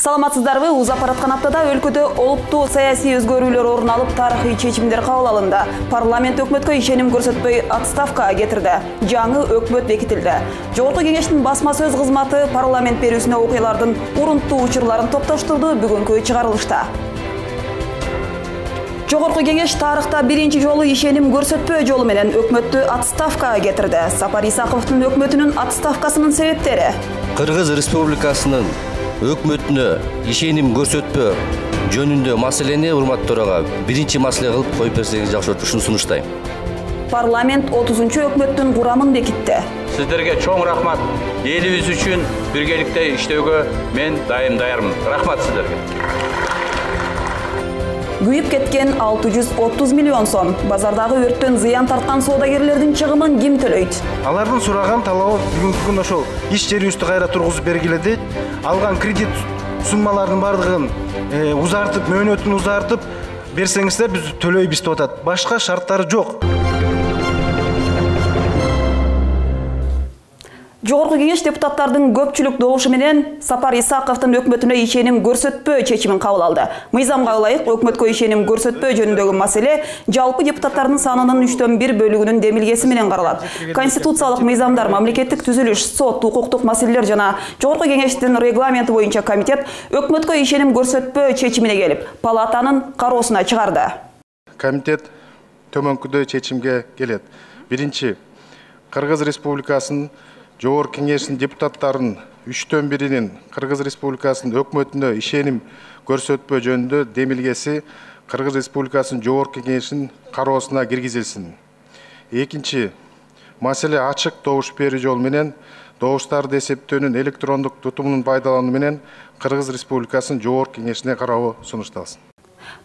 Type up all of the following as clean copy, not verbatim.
Саламатсыздарбы, УЗ аппараткан аптада өлкөдө олуттуу саясий өзгөрүүлөр орун алып, тарыхый чечимдер кабыл алынды. Парламент өкмөткө ишеним көрсөтпөй отставкага кетирди. Жаңы өкмөт бекитилди. Жогорку кеңештин басма сөз кызматы парламент берүүсүнө окуялардын урунттуу учурларын топтоштурду бүгүнкү чыгарылышта. Жогорку кеңеш тарыхта биринчи жолу ишеним көрсөтпөө жолу менен өкмөттү отставкага кетирди. Сапар Исаковдун өкмөтүнүн отставкасынын себептери. Кыргыз Республикасынын өкмөтүнө ишеним көрсөтпөө жөнүндө маселени урматтуу төрага биринчи маселе кылып коюп берсеңиз жакшы болот, ушуну сунуштайм. Парламент 30-чу өкмөттүн курамын бекитти. Сиздерге чоң рахмат. Элибиз үчүн биргеликте иштөөгө мен даярмын. Рахмат сиздерге. Күйүп кеткен 630 миллион сом. Базардагы өрттөн зыян тарткан соодагерлердин чыгымын ким төлөйт? Алардын сураган талабы бүгүнкү күндө ошол иш жерибизди кайра тургузуп бергиле дейт. Алган кредит суммалардын бардыгын узартып, мөөнөтүн узартып берсеңиздер биз төлөйбүз деп атат. Башка шарттары жок. Жогорку кеңеш депутаттардын көпчүлүк добушу менен Сапар Исаковдун өкмөтүнө ишеним көрсөтпөө чечимин кабыл алды. Мыйзамга ылайык өкмөткө ишеним көрсөтпөө жөнүндөгү маселе жалпы депутаттардын санынын 3/1 бөлүгүнүн демилгеси менен каралат. Конституциялык мыйзамдар, мамлекеттик түзүлүш, сот, укуктук маселелер жана Жогорку кеңештин регламенти боюнча комитет өкмөткө ишеним көрсөтпөө чечимине келип, палатанын кароосуна чыгарды. Комитет төмөнкүдөй чечимге келет. Биринчи, Кыргыз Республикасынын Жогорку кеңештин депутаттарынын 3/1 Кыргыз Республикасынын өкмөтүнө ишеним көрсөтпөө жөнүндө демилгеси Кыргыз Республикасынын Жогорку кеңештин кароосуна киргизилсин. Экинчи, маселе ачык добуш берүү жолу менен добуштарды эсептөөнүн электрондук тутумунун пайдалануу менен Кыргыз Республикасынын Жогорку кеңешине кароо сунушталсын.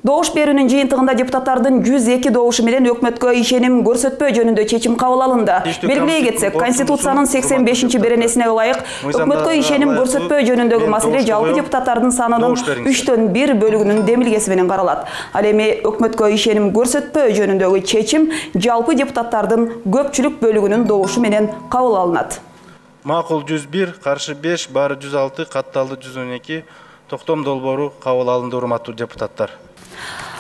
Добуш берүүнүн жыйынтыгында депутаттардын 102 добушу менен өкмөткө ишеним көрсөтпөө жөнүндө чечим кабыл алынды. Белгилей кетсек, Конституциянын 85 беренесине ылайык өкмөткө ишеним көрсөтпөө жөнүндөгү маселе жалпы депутаттардын санынын 3/1 бөлүгүнүн демилгеси менен каралат. Ал эми өкмөткө ишеним көрсөтпөө жөнүндөгү чечим жалпы депутаттардын көпчүлүк бөлүгүнүн добушу менен кабыл алынат. Макул 101, каршы 5, баары 106, катталды 112, токтом долбоору кабыл алынды, урматтуу депутаттар.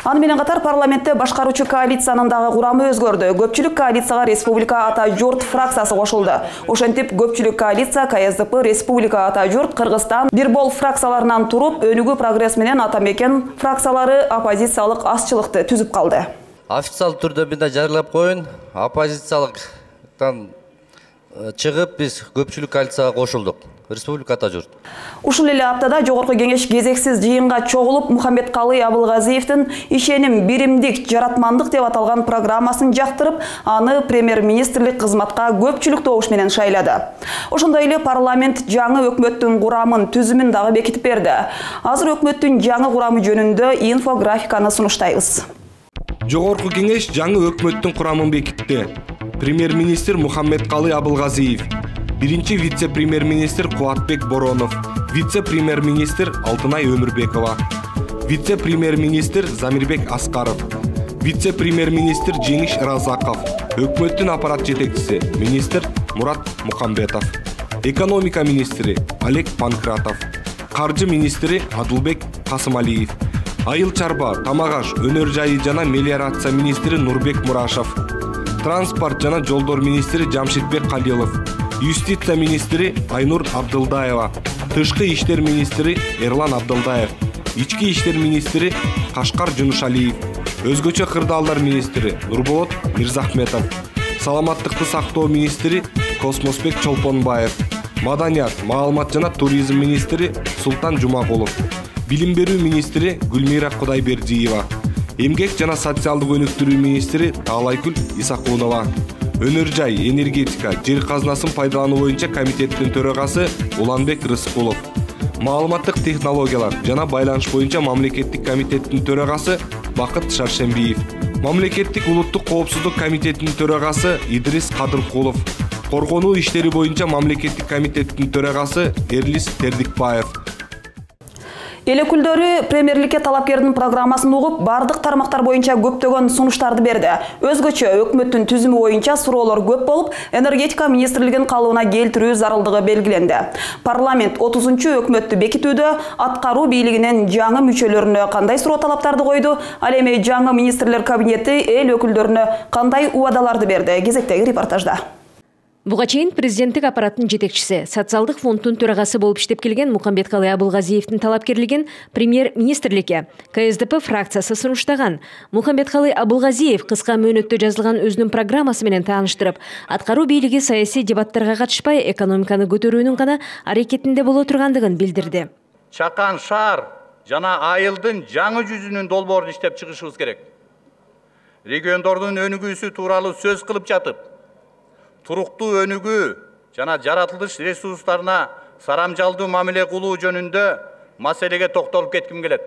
Аны менен катар парламентте башкаруучу коалициянын дагы курамы өзгөрдү. Көпчүлүк коалицияга Республика Ата Журт фракциясы кошулду. Ошентип көпчүлүк коалиция КСДП, Республика Ата Журт, Кыргызстан, Бирбол фракцияларынан туруп, Өнүгүү Прогресс менен Ата Мекен фракциялары оппозициялык азчылыкты түзүп калды. Официалдуу түрдө мында жарыялап коюн, оппозициялыктан чыгып биз көпчүлүк коалицияга кошулдук. Республика Ата Журт. Ушул эле аптада Жогорку кеңеш кезексиз жыйынга чогулуп, Мухаммедкалый Абылгазиевдин ишеним, биримдик, жаратмандык деп аталган программасын жактырып, аны премьер-министрлик кызматка көпчүлүк добуш менен шайлады. Ошондой эле парламент жаңы өкмөттүн курамын, түзүмүн дагы бекитип берди. Азыр өкмөттүн жаңы курамы жөнүндө инфографиканы сунуштайбыз. Жогорку кеңеш жаңы өкмөттүн курамын бекитти. Премьер-министр Мухаммедкалый Абылгазиев, биринчи вице-премьер-министр Кубатбек Боронов, вице-премьер-министр Алтынай Өмүрбекова, вице-премьер-министр Замирбек Аскаров, вице-премьер-министр Жеңиш Разаков, өкмөттүн аппарат жетекчиси министр Мурат Мукамбетов, экономика министри Олег Панкратов, каржы министри Адылбек Касымалиев, айыл чарба, тамак аш, өнөр жайы жана мелиорация министри Нурбек Мурашев, транспорт жана жолдор министри Жамшитбек Калилов, Юстиция министри Айнур Абдылдаева, Тышкы иштер министри Эрлан Абдылдаев, Ички иштер министри Кашкар Жунушалиев, өзгөчө кырдаалдар министри Нурболот Мирзахметов, саламаттыкты сактоо министри Космосбек Чолпонбаев, маданият, маалымат жана туризм министри Султан Жумагулов, билим берүү министри Гүлмира Кудайбердиева, эмгек жана социалдык өнүктүрүү министри Таалайгүл Исакунова, өнөр жай, энергетика, жер казынасын пайдалануу боюнча комитеттин төрагасы Уланбек Рыскулов, маалыматтык технологиялар жана байланыш боюнча мамлекеттик комитеттин төрагасы Бакыт Шаршембиев, мамлекеттик улуттук коопсуздук комитетинин төрагасы Идрис Кадыркулов, коргонуу иштери боюнча мамлекеттик комитеттин төрагасы Эрлис Тердикбаев. Эл өкүлдөрү премьерликке талапкердин программасын угуп, бардык тармактар боюнча көптөгөн сунуштарды берди. Өзгөчө өкмөттүн түзүмү боюнча суроолор көп болуп, энергетика министрлигин калыбына келтирүү зарылдыгы белгиленди. Парламент 30-чу өкмөттү бекитүүдө аткаруу бийлигинин жаңы мүчөлөрүнө кандай суроо талаптарды койду? Ал эми жаңы министрлер кабинети эл өкүлдөрүнө кандай убадаларды берди? Кезектеги репортажда. Буга чейин президенттик аппараттын жетекчиси, социалдык фонддун төрагасы болуп иштеп келген Мухамбеткалы Абылгазиевдин талапкерлигин премьер-министрликке КСДП фракциясы сунуштаган. Мухамбеткалы Абылгазиев кыска мөөнөттө жазылган өзүнүн программасы менен тааныштырып, аткаруу бийлиги саясий дебаттарга катышпай экономиканы көтөрүүнүн гана аракетинде боло тургандыгын билдирди. Чакан шаар жана айылдын жаңы жүзүнүн долбоорун иштеп чыгышыбыз керек. Региондордун өнүгүүсү тууралуу сөз кылып жатып, туруктуу өнүгүү жана жаратылыш ресурстарына сарамжалдуу мамиле кылуу жөнүндө маселеге токтолуп кетким келет.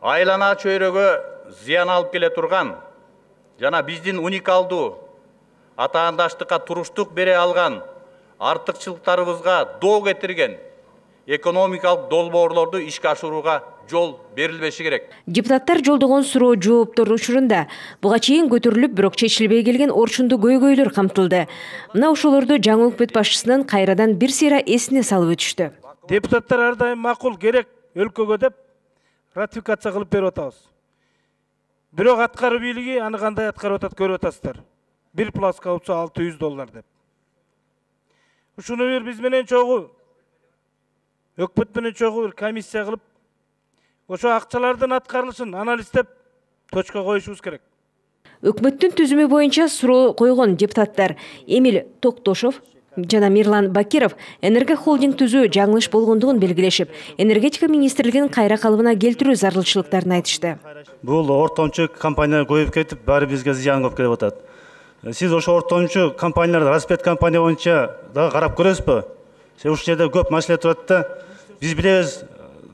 Айлана чөйрөгө зыян алып келе турган жана биздин уникалдуу атаандаштыкка туруштук бере алган артыкчылыктарыбызга доо кетирген экономикалык долбоорлорду ишке ашырууга жол берилбеши керек. Депутаттар жолдогон суроо жооптор учурунда буга чейин көтөрүлүп, бирок чечилбей келген орчундуу көйгөйлөр камтылды. Мына ошолорду жаңы өкмөт башчысынын кайрадан бир сыйра эсине салып өтүштү. Депутаттар ар дайым макул керек өлкөгө деп ратификация кылып берип атабыз. Бирок аткаруу бийлиги аны кандай аткарып атат көрүп атасыздар. 1 + калса $600 деп. Ушуну биз менен чогуу өкмөт менен чогуу комиссия кылып, ошо акчалардын аткарылышын анализдеп точка коюшубуз керек. Өкмөттүн түзүмү боюнча суроо койгон депутаттар Эмил Токтошов жана Мирлан Бакиров энергохолдинг түзүү жаңылыш болгондугун белгилешип, энергетика министрлигинин кайра калыбына келтирүү зарылчылыктарын айтышты. Бул ортомчу компания көбөйүп кетип, баары бизге зыян көп келип атат. Сиз ошо ортомчу компанияларды, распет компания боюнча дагы карап көрөсүзбү? Ушул жерде көп маселе турат да. Биз билебиз,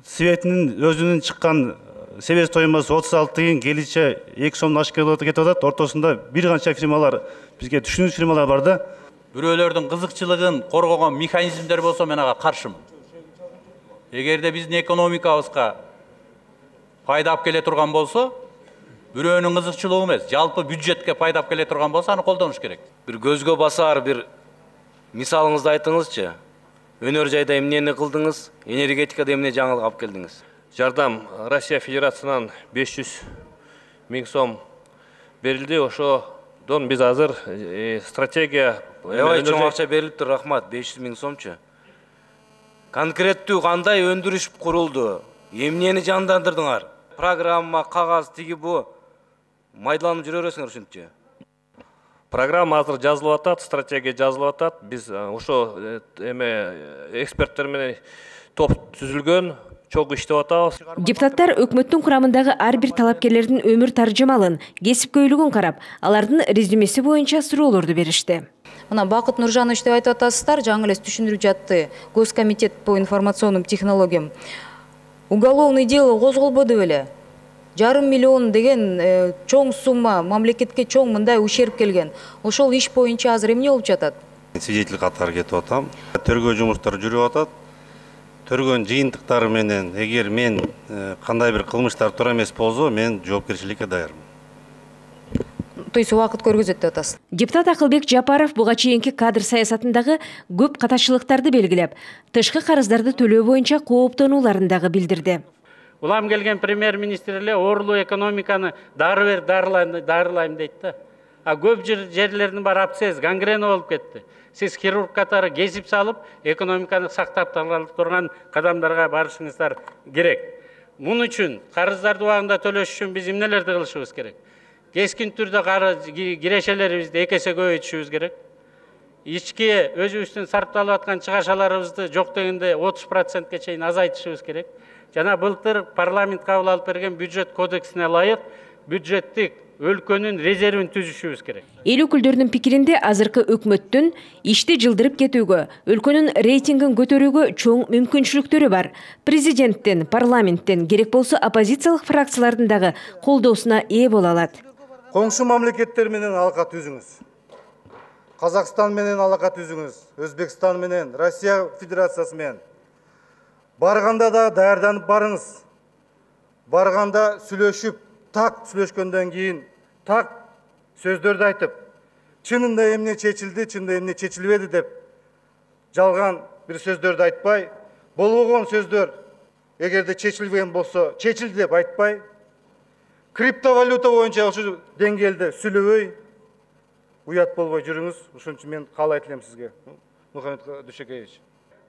Светинин өзүнүн чыккан себес тоюмасы 36 тыйын, келиче 2 сомдон ашып кетип атат. Ортосунда бир канча фирмалар, бизге түшүнүш фирмалар бар да. Бирөөлөрдүн кызыкчылыгын коргогон механизмдер болсо мен ага каршымын. Эгерде биздин экономикабызга пайда алып келе турган болсо, бирөөнүн кызыкчылыгы эмес, жалпы бюджетке пайда алып келе турган болсо аны колдонуш керек. Бир көзгө басар бир мисалыңызды айтыңызчы. Өнөр жайда эмнени кылдыңыз, энергетикада эмне жаңылык алып келдиңиз? Жардам Россия Федерациясынан 500 000 сом берилди. Ошодон биз азыр стратегия чоң акча берилиптир, рахмат. 500 000 сомчу. Конкреттүү кандай өндүрүш курулду? Эмнени жандандырдыңар? Программа, кагаз тиги бу майдаланып жүрө бересиңер ушинтчи. Программа азыр жазылып атат, стратегия жазылып атат. Биз ошо эксперттер менен топ түзүлгөн, чогуу иштеп атабыз. Депутаттар өкмөттүн курамындагы ар бир талапкерлердин өмүр таржымалын, кесипкөйлүгүн карап, алардын резюмеси боюнча суроолорду беришти. Мына Бакыт Нуржанович деп айтып атасыздар, жаңы эле түшүндүрүп жатты Госкомитет по информационным технологиям. Уголовный дело козголбоду беле? 500 000 деген чоң сумма, мамлекетке чоң мындай ущерб келген. Ошол иш боюнча азыр эмне болуп жатат? Свидетель катары кетип атам. Тергөө жумуштары жүрүп атат. Тергөөнүн жыйынтыктары менен эгер мен кандай бир кылмыштар туура эмес болсо, мен жоопкерчиликке даярмын. То есть убакыт көргөзөт деп атасыз. Депутат Акылбек Жапаров буга чейинки кадр саясатындагы көп катачылыктарды белгилеп, тышкы карыздарды төлөө боюнча кооптонууларын дагы билдирди. Улам келген премьер-министр эле оорулуу экономиканы дары бер, дарылайм дейт да. А көп жерлердин баары абсцесс, гангрена болуп кетти. Сиз хирург катары кесип салып, экономиканы сактап турган кадамдарга барышыңыздар керек. Мун үчүн карыздарды убагында төлөш үчүн биз эмнелерди кылышыбыз керек? Кескин түрдө кирешелерибизди 2 эсе көбөйтүшүбүз керек. Ички өзүбүздүн сарпталып аткан чыгашаларыбызды жок дегенде 30%ке чейин азайтышыбыз керек. Жана былтыр парламент кабыл алып берген бюджет кодексине ылайык бюджеттик өлкөнүн резервин түзүшүбүз керек. Эл өкүлдөрүнүн пикиринде азыркы өкмөттүн ишти жылдырып кетүүгө, өлкөнүн рейтингин көтөрүүгө чоң мүмкүнчүлүктөрү бар. Президенттен, парламенттен, керек болсо оппозициялык фракциялардын дагы колдоосуна ээ боло алат. Коңшу мамлекеттер менен алака түзүңүз. Казакстан менен алака түзүңүз. Өзбекстан менен, Россия Федерациясы менен. Барганда да даярданып барыңыз. Барганда сүйлөшүп, так сүйлөшкөндөн кийин так сөздөрдү айтып, чынында эмне чечилди, чынында эмне чечилбеди деп жалган бир сөздөрдү айтпай, болбогон сөздөр эгерде чечилбеген болсо, чечилди деп айтпай, криптовалюта боюнча ушу деңгээлде сүйлөбөй, уят болбой жүрүңүз. Ошон үчүн мен каалайт элем сизге, Мухаммед Дүйшөкеевич.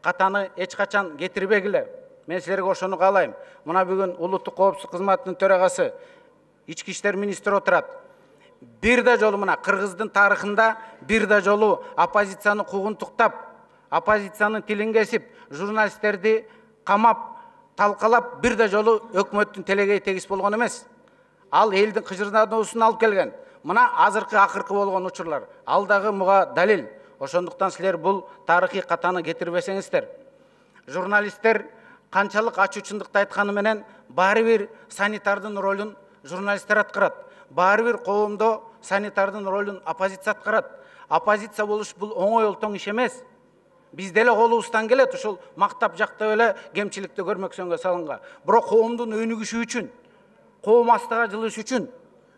Катаны эч качан кетирбегиле. Мен силерге ошону каалайм. Мына бүгүн улуттук коопсуздук кызматынын төрагасы, ички иштер министри отурат. Бир да жолу мына Кыргыздын тарыхында бир да жолу оппозицияны куугунтуктап, оппозициянын тилин кесип, журналисттерди камап, талкалап, бир да жолу өкмөттүн телегей тегис болгон эмес. Ал элдин кыжырдануусун алып келген. Мына азыркы акыркы болгон учурлар. Ал дагы муга далил. Ошондуктан силер бул тарыхый катаны кетирбесеңиздер. Журналисттер канчалык ачуучундукты айтканы менен баары бир санитардын ролун журналисттер аткарат. Баары бир коомдо санитардын ролун оппозиция аткарат. Оппозиция болуш бул оңой олтоң иш эмес. Биз деле колубуздан келет ушул мактап жактап эле кемчиликти көрмөксөнгө салынга. Бирок коомдун өнүгүшү үчүн, коом астыга жылыш үчүн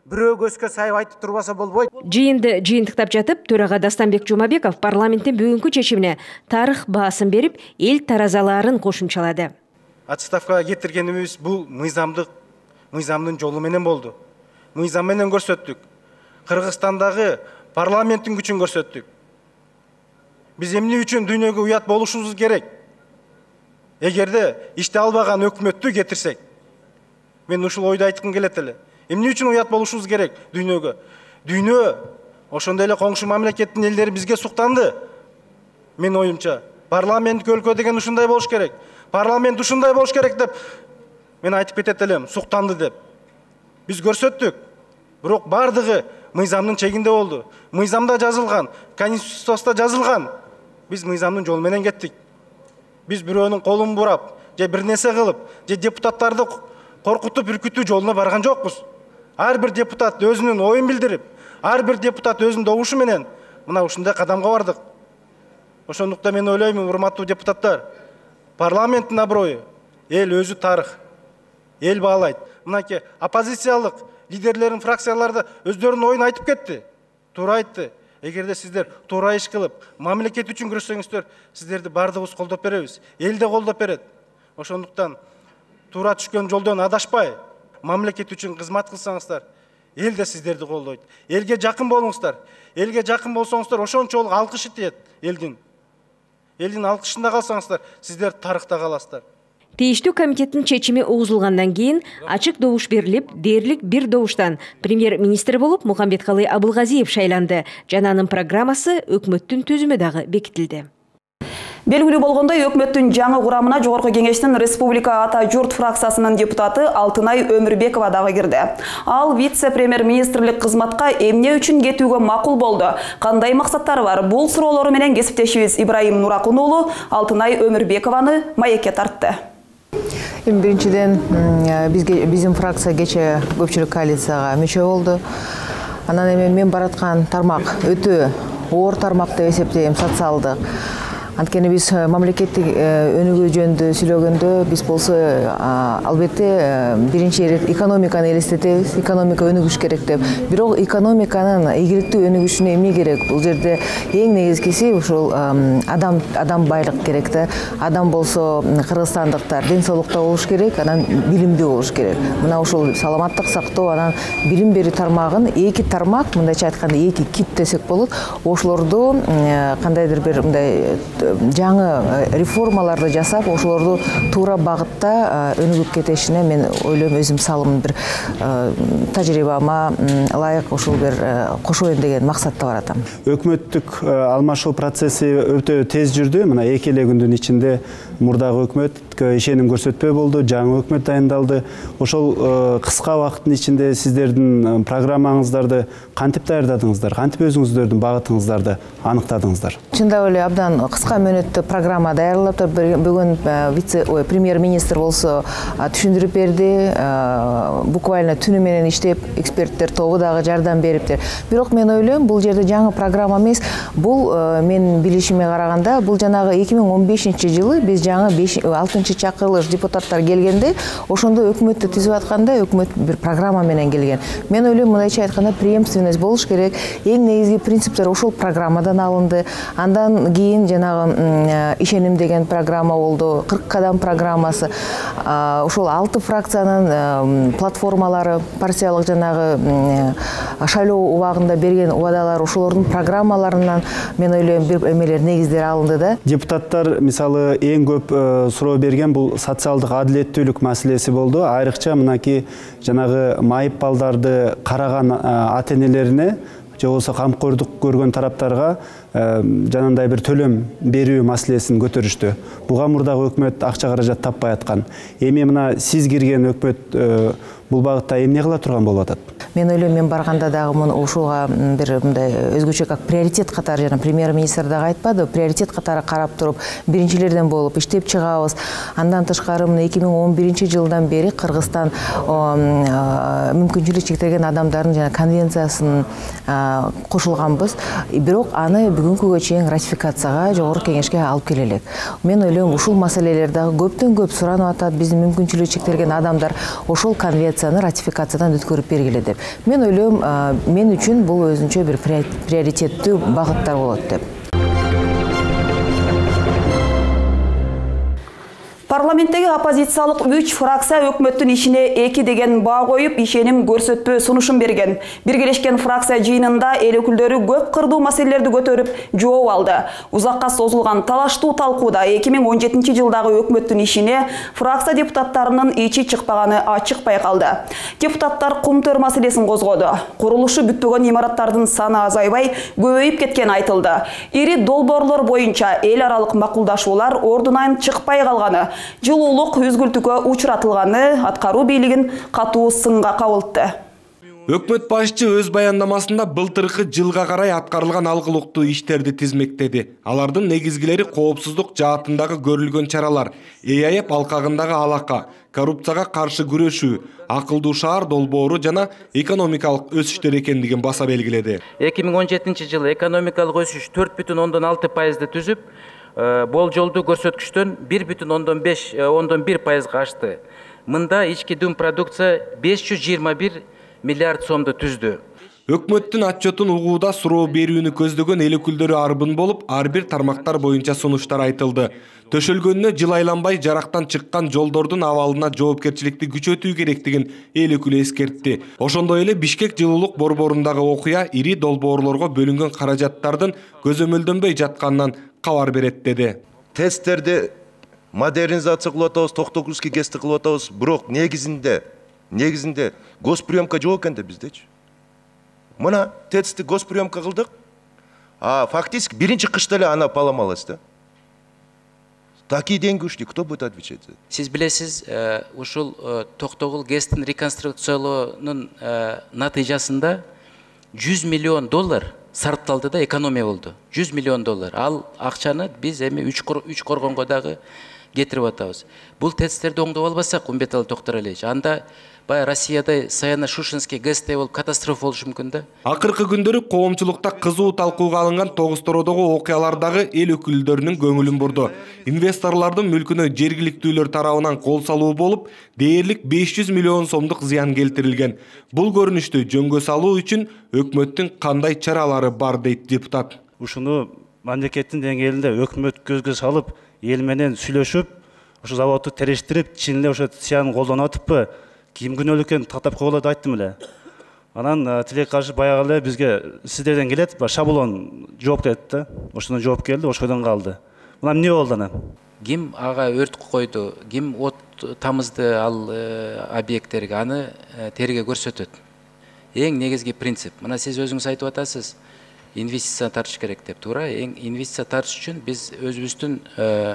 бирөө көзгө сайып айтып турбаса болбойт. Жыйынды жыйынтыктап жатып, төрага Дастанбек Жумабеков парламенттин бүгүнкү чечимине тарых баасын берип, эл таразаларын кошумчалады. Отставкага кетиргенибиз бул мыйзамдын жолу менен болду. Мыйзам менен көрсөттүк. Кыргызстандагы парламенттин күчүн көрсөттүк. Биз эмне үчүн дүйнөгө уят болушубуз керек? Эгерде иште албаган өкмөттү кетирсек, мен ушул ойду айткым келет эле. Эмне үчүн уят болушубуз керек дүйнөгө? Дүйнө ошондой эле коңшу мамлекеттин элдери бизге суктанды. Мен оюмча, парламент өлкө деген ушундай болуш керек. Парламент ушундай болуш керек деп мен айтып кетет элем, суктанды деп. Биз көрсөттүк. Бирок бардыгы мыйзамдын чегинде болду. Мыйзамда жазылган, Конституцияда жазылган. Биз мыйзамдын жолу менен кеттик. Биз бирөөнүн колун бурап, же бир нерсе кылып, же депутаттарды коркутуп үркүтүү жолуна барган жокпуз. Ар бир депутат өзүнүн оюн билдирип, ар бир депутат өзүнүн добушу менен мына ушундай кадамга бардык. Ошондуктан мен ойлойм, урматтуу депутаттар, парламенттин аброю, эл өзү тарых, эл баалайт. Мынакей оппозициялык лидерлерин, фракцияларды өздөрүнүн оюн айтып кетти. Туура айтты. Эгерде сиздер туура иш кылып, мамлекет үчүн күрөшсөңүздөр, сиздерди бардыгыбыз колдоп беребиз. Эл да колдоп берет. Ошондуктан туура түшкөн жолдон адашпай, мамлекет үчүн кызмат кылсаңыздар, эл да сиздерди колдойт. Элге жакын болуңуздар. Элге жакын болсоңуздар, ошончолук алкышы тиет элдин. Элдин алкышында калсаңыздар, сиздер тарыхта каласыздар. Тийиштүү комитеттин чечими угузулгандан кийин ачык добуш берилип, дээрлик бир добуштан премьер-министр болуп Мухамбеткалый Абылгазиев шайланды. Жана анын программасы өкмөттүн түзүмү дагы бекитилди. Белгилүү болгондой, өкмөттүн жаңы курамына Жогорку Кеңештин Республика Ата Журт фракциясынын депутаты Алтынай Өмүрбекова дагы кирди. Ал вице-премьер-министрлик кызматка эмне үчүн кетүүгө макул болду? Кандай максаттары бар? Бул суроолору менен кесиптешибиз Ибраим Нуракун уулу Алтынай Өмүрбекованы маекке тартты. Биринчиден биздин фракция кече көпчүлүк коалицияга мүчө болду. Анан эми мен бараткан тармак өтө оор тармак деп эсептейм, социалдык. Анткени биз мамлекеттик өнүгүү жөнүндө сүйлөгөндө биз болсо албетте биринчи ирет экономиканы элестетебиз, экономика өнүгүш керек деп. Бирок экономиканын ийгиликтүү өнүгүшүнө эмне керек? Бул жерде эң негизгиси ушул адам байлык керек да. Адам болсо кыргызстандыктар ден соолукта болуш керек, анан билимдүү болуш керек. Мына ушул саламаттык сактоо, анан билим берүү тармагын эки тармак, мындайча айтканда эки кит десек болот. Ошолорду кандайдыр бир мындай жаңы реформаларды жасап, ошолорду туура багытта өнүгүп кетишине мен ойлойм, өзүм салым бир тажрыйбама ылайык ушул бир кошоюн деген максатта баратам. Өкмөттүк алмашуу процесси өтө тез жүрдү. Мына эки эле күндүн ичинде мурдагы өкмөткө ишеним көрсөтпөө болду, жаңы өкмөт дайындалды. Ошол кыска убакыттын ичинде сиздердин программаңыздарды кантип даярдадыңыздар, кантип өзүңүздөрдүн багытыңыздарды аныктадыңыздар? Чындап эле абдан кыска мөөнөттө программа даярдалып, бүгүн премьер-министр болсо түшүндүрүп берди. Буквально түнү менен иштеп, эксперттер тобу дагы жардам бериптир. Бирок мен ойлойм, бул жерде жаңы программа эмес, бул менин билишиме караганда, бул жанагы 2015 жылы биз жаңы 6 биринчи чакырылыш депутаттар келгенде, ошондо өкмөттү түзүп атканда өкмөт бир программа менен келген. Мен ойлойм, мындайча айтканда преемственность болуш керек. Эң негизги принциптер ошол программадан алынды. Андан кийин жанагы ишеним деген программа болду, 40 кадам программасы. Ошол 6 фракциянын платформалары, партиялык жанагы шайлоо убагында берген убадалар, ошолордун программаларынан мен ойлойм бир эмелер, негиздер алынды да. Депутаттар мисалы эң көп суроо берген бул социалдык адилеттүүлүк маселеси болду. Айрыкча мынакей жанагы майып балдарды караган ата-энелерине же болбосо камкордук көргөн тараптарга жанандай бир төлөм берүү маселесин көтөрүштү. Буга мурдагы өкмөт акча каражат таппай аткан. Эми мына сиз кирген өкмөт бул багытта эмне кыла турган болуп атат? Мен ойлойм, мен барганда дагы ушуга бир мындай өзгөчө как приоритет катары, жана премьер-министр дагы айтпады, приоритет катары карап туруп, биринчилерден болуп иштеп чыгабыз. Андан тышкары 2011-жылдан бери Кыргызстан мүмкүнчүлүгү чектелген адамдардын жана конвенциясын кошулганбыз. Бирок аны бүгүнкүгө чейин ратификацияга жогорку кеңешке алып келе элек. Мен ойлойм, ушул маселелер дагы көптөн көп суранып атат. Биздин мүмкүнчүлүгү чектелген адамдар ошол конвенцияны ратификациядан өткөрүп бергиле деп. Мен ойлойм, мен үчүн бул өзүнчө бир приоритеттүү багыттар болот деп. Парламенттеги оппозициялык 3 фракция өкмөттүн ишине 2 деген баа коюп, ишеним көрсөтпөө сунушун берген. Биргелешкен фракция жыйынында эл өкүлдөрү көп кырдуу маселелерди көтөрүп, жооп алды. Узакка созулган талаштуу талкууда 2017-жылдагы өкмөттүн ишине фракция депутаттарынын ичи чыкпаганы ачык байкалды. Депутаттар кумтөр маселесин козгоду. Курулушу бүтпөгөн имараттардын саны азайбай, көбөйүп кеткени айтылды. Ири долбоорлор боюнча эл аралык макулдашуулар ордунан чыкпай калганы, жылуулук үзгүлтүккө учуратылганы аткаруу бийлигин катуу сынга кабылтты. Өкмөт башчы өз баяндамасында былтыркы жылга карай аткарылган алгылыктуу иштерди тизмектеди. Алардын негизгилери коопсуздук жаатындагы көрүлгөн чаралар, ЭАЭП алкагындагы алака, коррупцияга каршы күрөшүү, акылдуу шаар долбоору жана экономикалык өсүштөр экендигин баса белгиледи. 2017-жылы экономикалык өсүш 4,6% түзүп, болжолдуу көрсөткүчтөн 1,1% ашты. Мында ички дум продукция 521 миллиард сомду түздү. Өкмөттүн отчетун угууда суроо берүүнү көздөгөн эл өкүлдөрү арбын болуп, ар бир тармактар боюнча сунуштар айтылды. Төшөлгөнүнө жыл айланбай жарактан чыккан жолдордун абалына жоопкерчиликти күчөтүү керектигин эл өкүлү эскертти. Ошондой эле Бишкек жылуулук борборундагы окуя ири долбоорлорго бөлүнгөн каражаттардын көзөмөлдөнбөй жатканынан кабар берет деди. Тесттерди модернизация кылып атабыз, токтогузки кести кылып атабыз, бирок негизинде госприемка жок экен да биздечи. Мына тестти госприемка кылдык. Фактически биринчи кышта эле ана поломалась да. Такие деньги ушли, кто будет отвечать? Сиз билесиз, ушул Токтогул ГЭСтин реконструкциялоонун натыйжасында $100 миллион сарпталды да экономия болду. $100 миллион. Ал акчаны биз эми 3 коргонго дагы кетирип атабыз. Бул тесттерди оңдоп албасак, Умбеталы Токтор Алиевич, анда баягы Россияда Саяна-Шушинский ГЭСте болуп катастрофа болушу мүмкүн да. Акыркы күндөрү коомчулукта кызуу талкууга алынган Тогуз-Тородогу окуялардагы эл өкүлдөрүнүн көңүлүн бурду. Инвесторлордун мүлкүнө жергиликтүүлөр тарабынан кол салуу болуп, дээрлик 500 миллион сомдук зыян келтирилген. Бул көрүнүштү жөнгө салуу үчүн өкмөттүн кандай чаралары бар дейт депутат. Ушуну мамлекеттин деңгээлинде өкмөт көзгө салып, эл менен сүйлөшүп, ошо заводду терештирип, чын эле ошо зыян колдонуп атыппы? Ким күнөөлүү экенин тактап койгула деп айттым эле. Анан тилек каршы баягы эле бизге сиздерден келет, шаблон жооп дедит да. Ошондон жооп келди, ошойдон калды. Мына эмне болду анан? Ким ага өрт койду, ким от тамызды ал объекттерге, аны терге көрсөтөт. Эң негизги принцип. Мына сиз өзүңүз айтып атасыз, инвестиция тартыш керек деп. Туура, инвестиция тартыш үчүн биз өзүбүздүн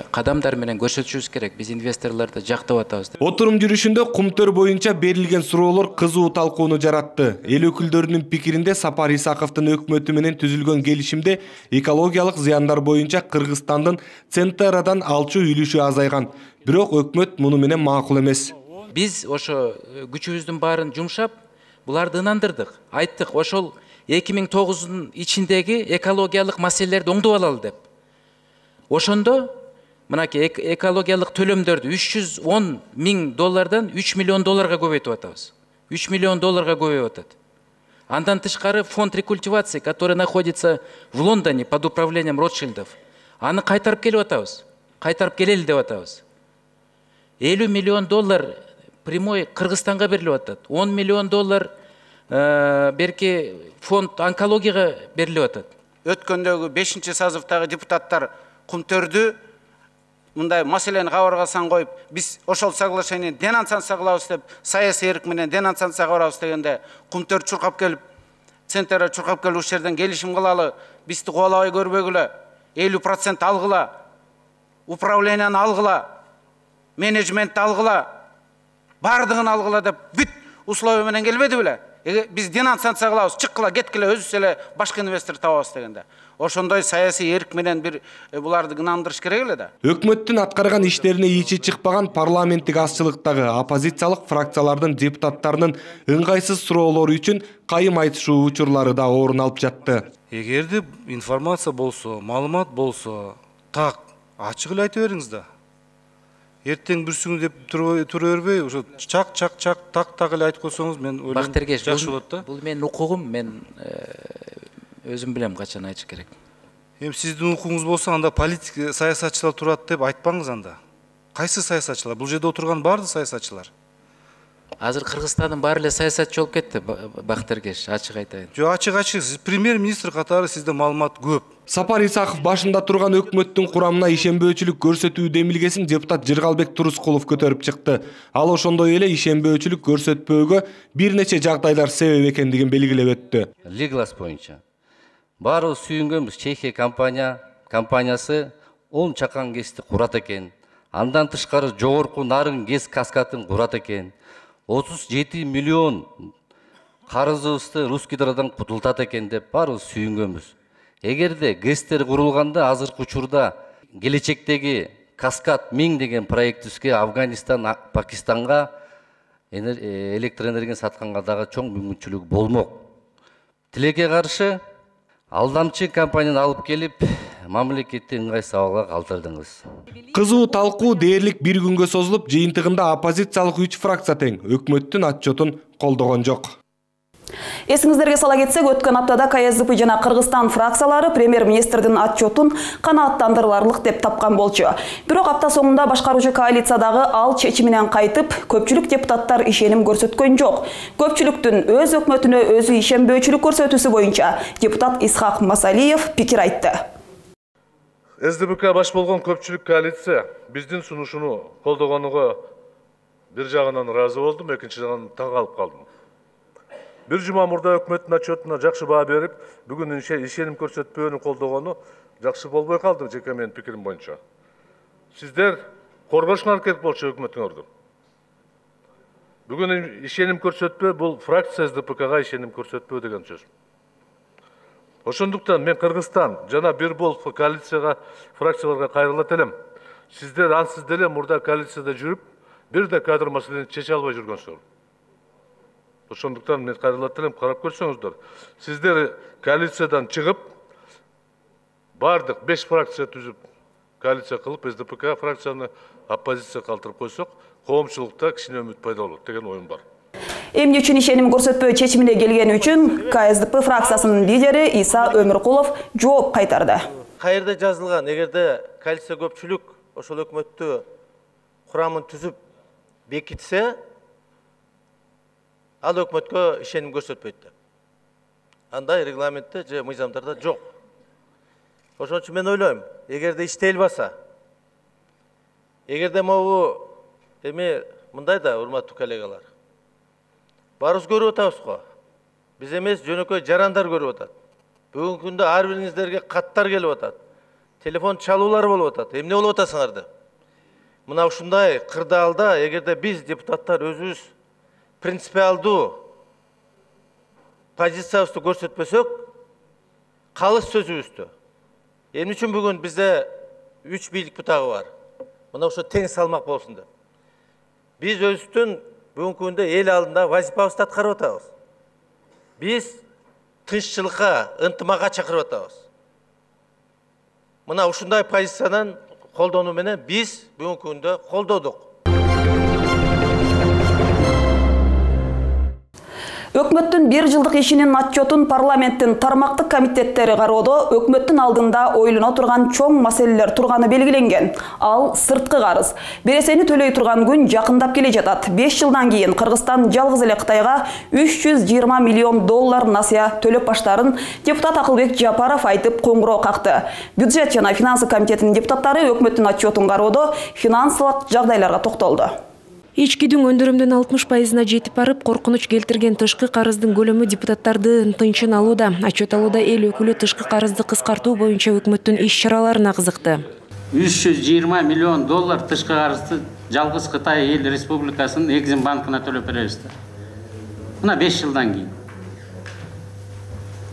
кадамдар менен көрсөтүшүбүз керек. Биз инвесторлорду жактап атабыз. Отурум жүрүшүндө кумтөр боюнча берилген суроолор кызуу талкууну жаратты. Эл өкүлдөрүнүн пикиринде Сапар Исаковдун өкмөтү менен түзүлгөн келишимде экологиялык зыяндар боюнча Кыргызстандын Центерадан алчу үлүшү азайган. Бирок өкмөт муну менен макул эмес. Биз ошо күчүбүздүн баарын жумшап, буларды ынандырдык. Айттык, ошол 2009-дун ичиндеги экологиялык маселелерди оңдоп алалы деп. Ошондо мынакей экологиялык төлөмдөрдү 310 миң доллардан 3 миллион долларга көбөйтүп атабыз. 3 миллион долларга көбөйүп атат. Андан тышкары фонд рекультивации, который находится в Лондоне под управлением Ротшильдов, аны кайтарып келип атабыз. Кайтарып келели деп атабыз. 50 миллион доллар прямой Кыргызстанга берилип атат. 10 миллион доллар берки фонд онкологияга берилип атат. Өткөндөгү 5-чи созывдагы депутаттар Кумтөрдү мындай маселени кабарга коюп, биз ошол соглашение денонсация кылабыз деп, саясий эрк менен денонсация кылабыз дегенде, Кумтөр чуркап келип, центрге чуркап келип, ушул жерден келишим кылалы, бизди кубалабай көрбөгүлө, 50% алгыла, управленияны алгыла, менеджментти алгыла, бардыгын алгыла деп бүт условия менен келбеди беле? Биз денонсация кылабыз, чыккыла, кеткиле, өзүбүз эле башка инвестор табабыз дегенде. Ошондой саясий эрк менен бир буларды ынандырыш керек эле да. Өкмөттүн аткарган иштерине ичи чыкпаган парламенттик азчылыктагы оппозициялык фракциялардын депутаттарынын ыңгайсыз суроолору үчүн кайым айтышуу учурлары да орун алып жатты. Эгерде информация болсо, маалымат болсо, так ачык эле айта бериңиз да. Эртең бүрсүңү деп тура бербей, ошо чак так эле айтып койсоңуз, мен ойлойм Бактыргеш, жакшы болот да. Бул менин укугум, мен өзүм билем качан айтыш керек. Эми сиздин укугуңуз болсо, анда политик саясатчылар турат деп айтпаңыз анда. Кайсы саясатчылар? Бул жерде отурган баардык саясатчылар. Азыр Кыргызстандын баары эле саясатчы болуп кетти, Бактыргеш, ачык айтайын. Жок, ачык, сиз премьер-министр катары, сизде маалымат көп. Сапар Исаков башында турган өкмөттүн курамына ишенбөөчүлүк көрсөтүү демилгесин депутат Жыргалбек Турускулов көтөрүп чыкты. Ал ошондой эле ишенбөөчүлүк көрсөтпөөгө бир нече жагдайлар себеп экендигин белгилеп өттү. Лиглас боюнча баары сүйүнгөнбүз, Чехия компаниясы 10 чакан ГЭСти курат экен. Андан тышкары жогорку нарын ГЭС каскатын курат экен. 37 миллион карызыбызды Русгидродан кутултат экен деп баарыбыз сүйүнгөнбүз. Эгерде ГЭСтер курулганда азыркы учурда келечектеги Каскад 1000 деген проектибизге Афганистан, Пакистанга электроэнергияны сатканга дагы чоң мүмкүнчүлүк болмок. Тилекке каршы алдамчы компанияны алып келип, мамлекетти ыңгайсыз абалга калтырдыңыз. Кызуу талкуу дээрлик бир күнгө созулуп, жыйынтыгында оппозициялык 3 фракция тең өкмөттүн отчетун колдогон жок. Эсиңиздерге сала кетсек, өткөн аптада КСДП жана Кыргызстан фракциялары премьер-министрдин отчетун канааттандырыларлык деп тапкан болчу. Бирок апта соңунда башкаруучу коалициядагы ал чечиминен кайтып, көпчүлүк депутаттар ишеним көрсөткөн жок. Көпчүлүктүн өз өкмөтүнө өзү ишенбөөчүлүк көрсөтүүсү боюнча депутат Исхак Масалиев пикир айтты. СДПК баш болгон көпчүлүк коалиция биздин сунушуну колдогонуга бир жагынан ыраазы болдум, экинчи жагынан таң калып калдым. Бир жума мурда өкмөттүн отчетуна жакшы баа берип, бүгүн ишеним көрсөтпөөнү колдогону жакшы болбой калды, жеке менин пикирим боюнча. Сиздер коргошуңар керек болчу өкмөтүңөрдү. Бүгүн ишеним көрсөтпөө бул фракция СДПКга ишеним көрсөтпөө деген сөз. Ошондуктан мен Кыргызстан жана бир бол фракцияларга кайрылат элем. Сиздер ансыз деле мурда коалицияда жүрүп, бир да кадр маселени чече албай жүргөнсүздөр. Ошондуктан мен кайрылат элем, карап көрсөңүздөр. Сиздер коалициядан чыгып, бардык 5 фракция түзүп, коалиция кылып, СДПК фракцияны оппозиция калтырып койсок, коомчулукта кичине үмүт пайда болот деген оюм бар. Эмне үчүн ишеним көрсөтпөө чечимине келген үчүн КСДП фракциясынын лидери Иса Өмүркулов жооп кайтарды. Кайерде жазылган, эгерде коалиция көпчүлүк ошол өкмөттү курамын түзүп бекитсе, ал өкмөткө ишеним көрсөтпөйт деп. Андай регламентте же мыйзамдарда жок. Ошон үчүн мен ойлойм, эгерде иштей албаса, эгерде могу эми мындай да, урматтуу коллегалар, баарыбыз көрүп атабыз го. Биз эмес, жөнөкөй жарандар көрүп атат. Бүгүнкү күндө ар бириңиздерге каттар келип атат. Телефон чалуулар болуп атат. Эмне болуп атасыңар деп. Мына ушундай кырдаалда, эгерде биз депутаттар өзүбүз принципиалдуу позициябызды көрсөтпөсөк, калыс сөзүбүздү. Эмне үчүн бүгүн бизде 3 бийлик бутагы бар. Мына ошо тең салмак болсун деп. Биз өзүбүздүн бүгүнкү күндө эл алдында вазифабызды аткарып атабыз. Биз тынччылыкка, ынтымакка чакырып атабыз. Мына ушундай позициядан колдонуу менен биз бүгүнкү күндө колдодук. Өкмөттүн 1 жылдык ишинин отчетун парламенттин тармактык комитеттери кароодо өкмөттүн алдында ойлоно турган чоң маселелер турганы белгиленген. Ал сырткы карыз. Бересени төлөй турган күн жакындап келе жатат. 5 жылдан кийин Кыргызстан жалгыз эле Кытайга 320 миллион доллар насыя төлөп баштарын депутат Акылбек Жапаров айтып коңгуроо какты. Бюджет жана финансы комитетинин депутаттары өкмөттүн отчетун кароодо финансылык жагдайларга токтолду. Ичкидин өндүрүмдүн 60%-на жетип барып, коркунуч келтирген тышкы карыздын көлөмү депутаттардын тынчын алууда. Отчет алууда эл өкүлү тышкы карызды кыскартуу боюнча өкмөттүн иш-чараларына кызыкты. 320 миллион доллар тышкы карызды жалгыз Кытай эл республикасынын Экзим банкына төлөп беребиз. Мына 5 жылдан кийин.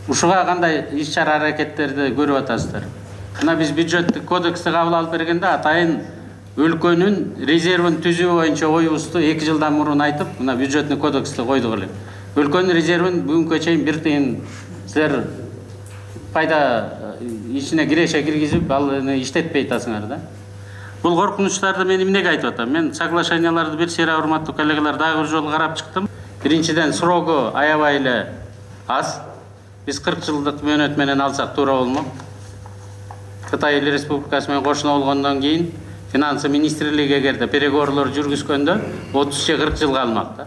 Ушуга кандай иш-чара аракеттерди көрүп атасыздар? Мына биз бюджеттик кодексти кабыл алып бергенде атайын өлкөнүн резервин түзүү боюнча оюбузду 2 жылдан мурун айтып, мына бюджетный кодексти койдук эле. Өлкөнүн резервин бүгүнкү чейин 1 тыйын силер пайда ичине киреше киргизип, ал иштетпей атасыңар да. Бул коркунучтарды мен эмнеге айтып атам? Мен соглашенияларды бир сыйра урматтуу коллегалар дагы бир жолу карап чыктым. Биринчиден срогу аябай эле аз. Биз 40 жылдык мөөнөт менен алсак туура болмок. Кытай эл республикасы менен кошуна болгондон кийин финансы министрлиги эгерде переговорлор жүргүзгөндө 30-40 жылга алмак да.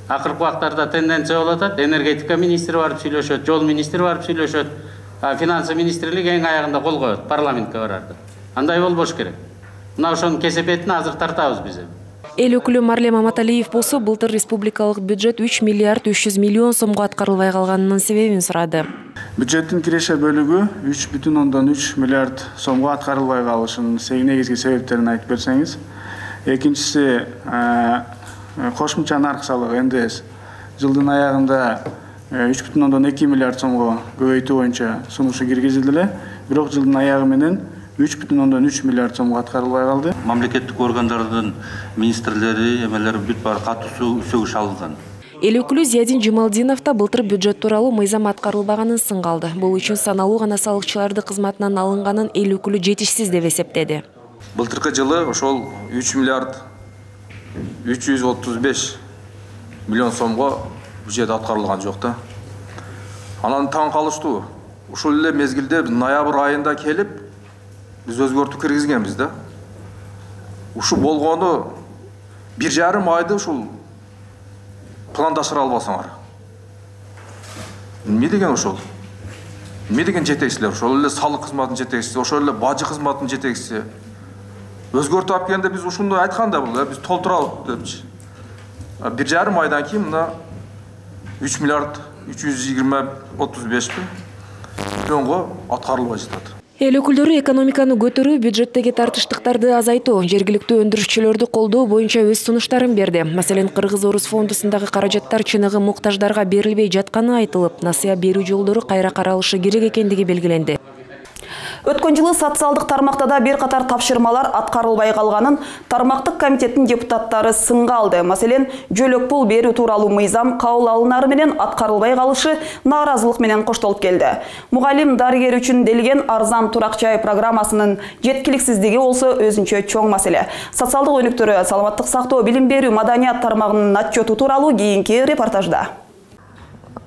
Акыркы убактарда тенденция болуп атат, энергетика министри барып сүйлөшөт, жол министри барып сүйлөшөт, финансы министрлиги эң аягында кол коет, парламентке барарды. Андай болбош керек. Мына ошонун кесепетин азыр тартабыз биз. Эл өкүлү Марлем Аматалиев болсо былтыр республикалык бюджет 3 миллиард 300 миллион сомго аткарылбай калганынын себебин сурады. Бюджеттин киреше бөлүгү 3,3 миллиард сомго аткарылбай калышынын негизги себептерин айтып берсеңиз. Экинчиси кошумча нарк салыгы НДС жылдын аягында 3,2 миллиард сомго көбөйтүү боюнча сунушу киргизилди эле, бирок жылдын аягы менен 3,3 миллиард сомго аткарылбай калды. Мамлекеттик органдардын министрлери эмелер бүт бар катуу сөгүш алынган. Эл өкүлү Зиядин Жумалдинов да былтыр бюджет тууралуу мыйзам аткарылбаганын сынгалды. Бул үчүн саналуу гана салыкчыларды кызматынан алынганын эл өкүлү жетишсиз деп эсептеди. Былтыркы жылы ошол 3 миллиард 335 миллион сомго бюджет аткарылган жок да. Анан таң калыштуу. Ушул эле мезгилде ноябрь айында келип биз өзгөртүү киргизгенбиз да. Ушу болгону 1,5 айды ушул пландашыра албасаңар. Эмне деген ошол? Эмне деген жетекчилер? Ошол эле салык кызматынын жетекчиси, ошол эле бажы кызматынын жетекчиси. Өзгөртүп алып келгенде биз ушуну айтканда бул, биз толтуралык депчи. 1,5 айдан кийин мына 3 миллиард 335 миллионго аткарылбай жатат. Эл өкүлдөрү экономиканы көтөрүү, бюджеттеги тартыштыктарды азайтуу, жергиликтүү өндүрүшчүлөрдү колдоо боюнча өз сунуштарын берди. Маселен, Кыргыз-Орус фондусундагы каражаттар чыныгы муктаждарга берилбей жатканы айтылып, насыя берүү жолдору кайра каралышы керек экендиги белгиленди. Өткөн жылы социалдык тармакта да бир катар тапшырмалар аткарылбай калганын тармактык комитеттин депутаттары сынга алды. Маселен, жөлөк пул берүү тууралуу мыйзам кабыл алынары менен аткарылбай калышы нааразылык менен коштолуп келди. Мугалим дарыгер үчүн делген арзан турак жай программасынын жеткиликсиздиги болсо өзүнчө чоң маселе. Социалдык өнүктөрү, саламаттык сактоо, билим берүү, маданият тармагынын отчету тууралуу кийинки репортажда.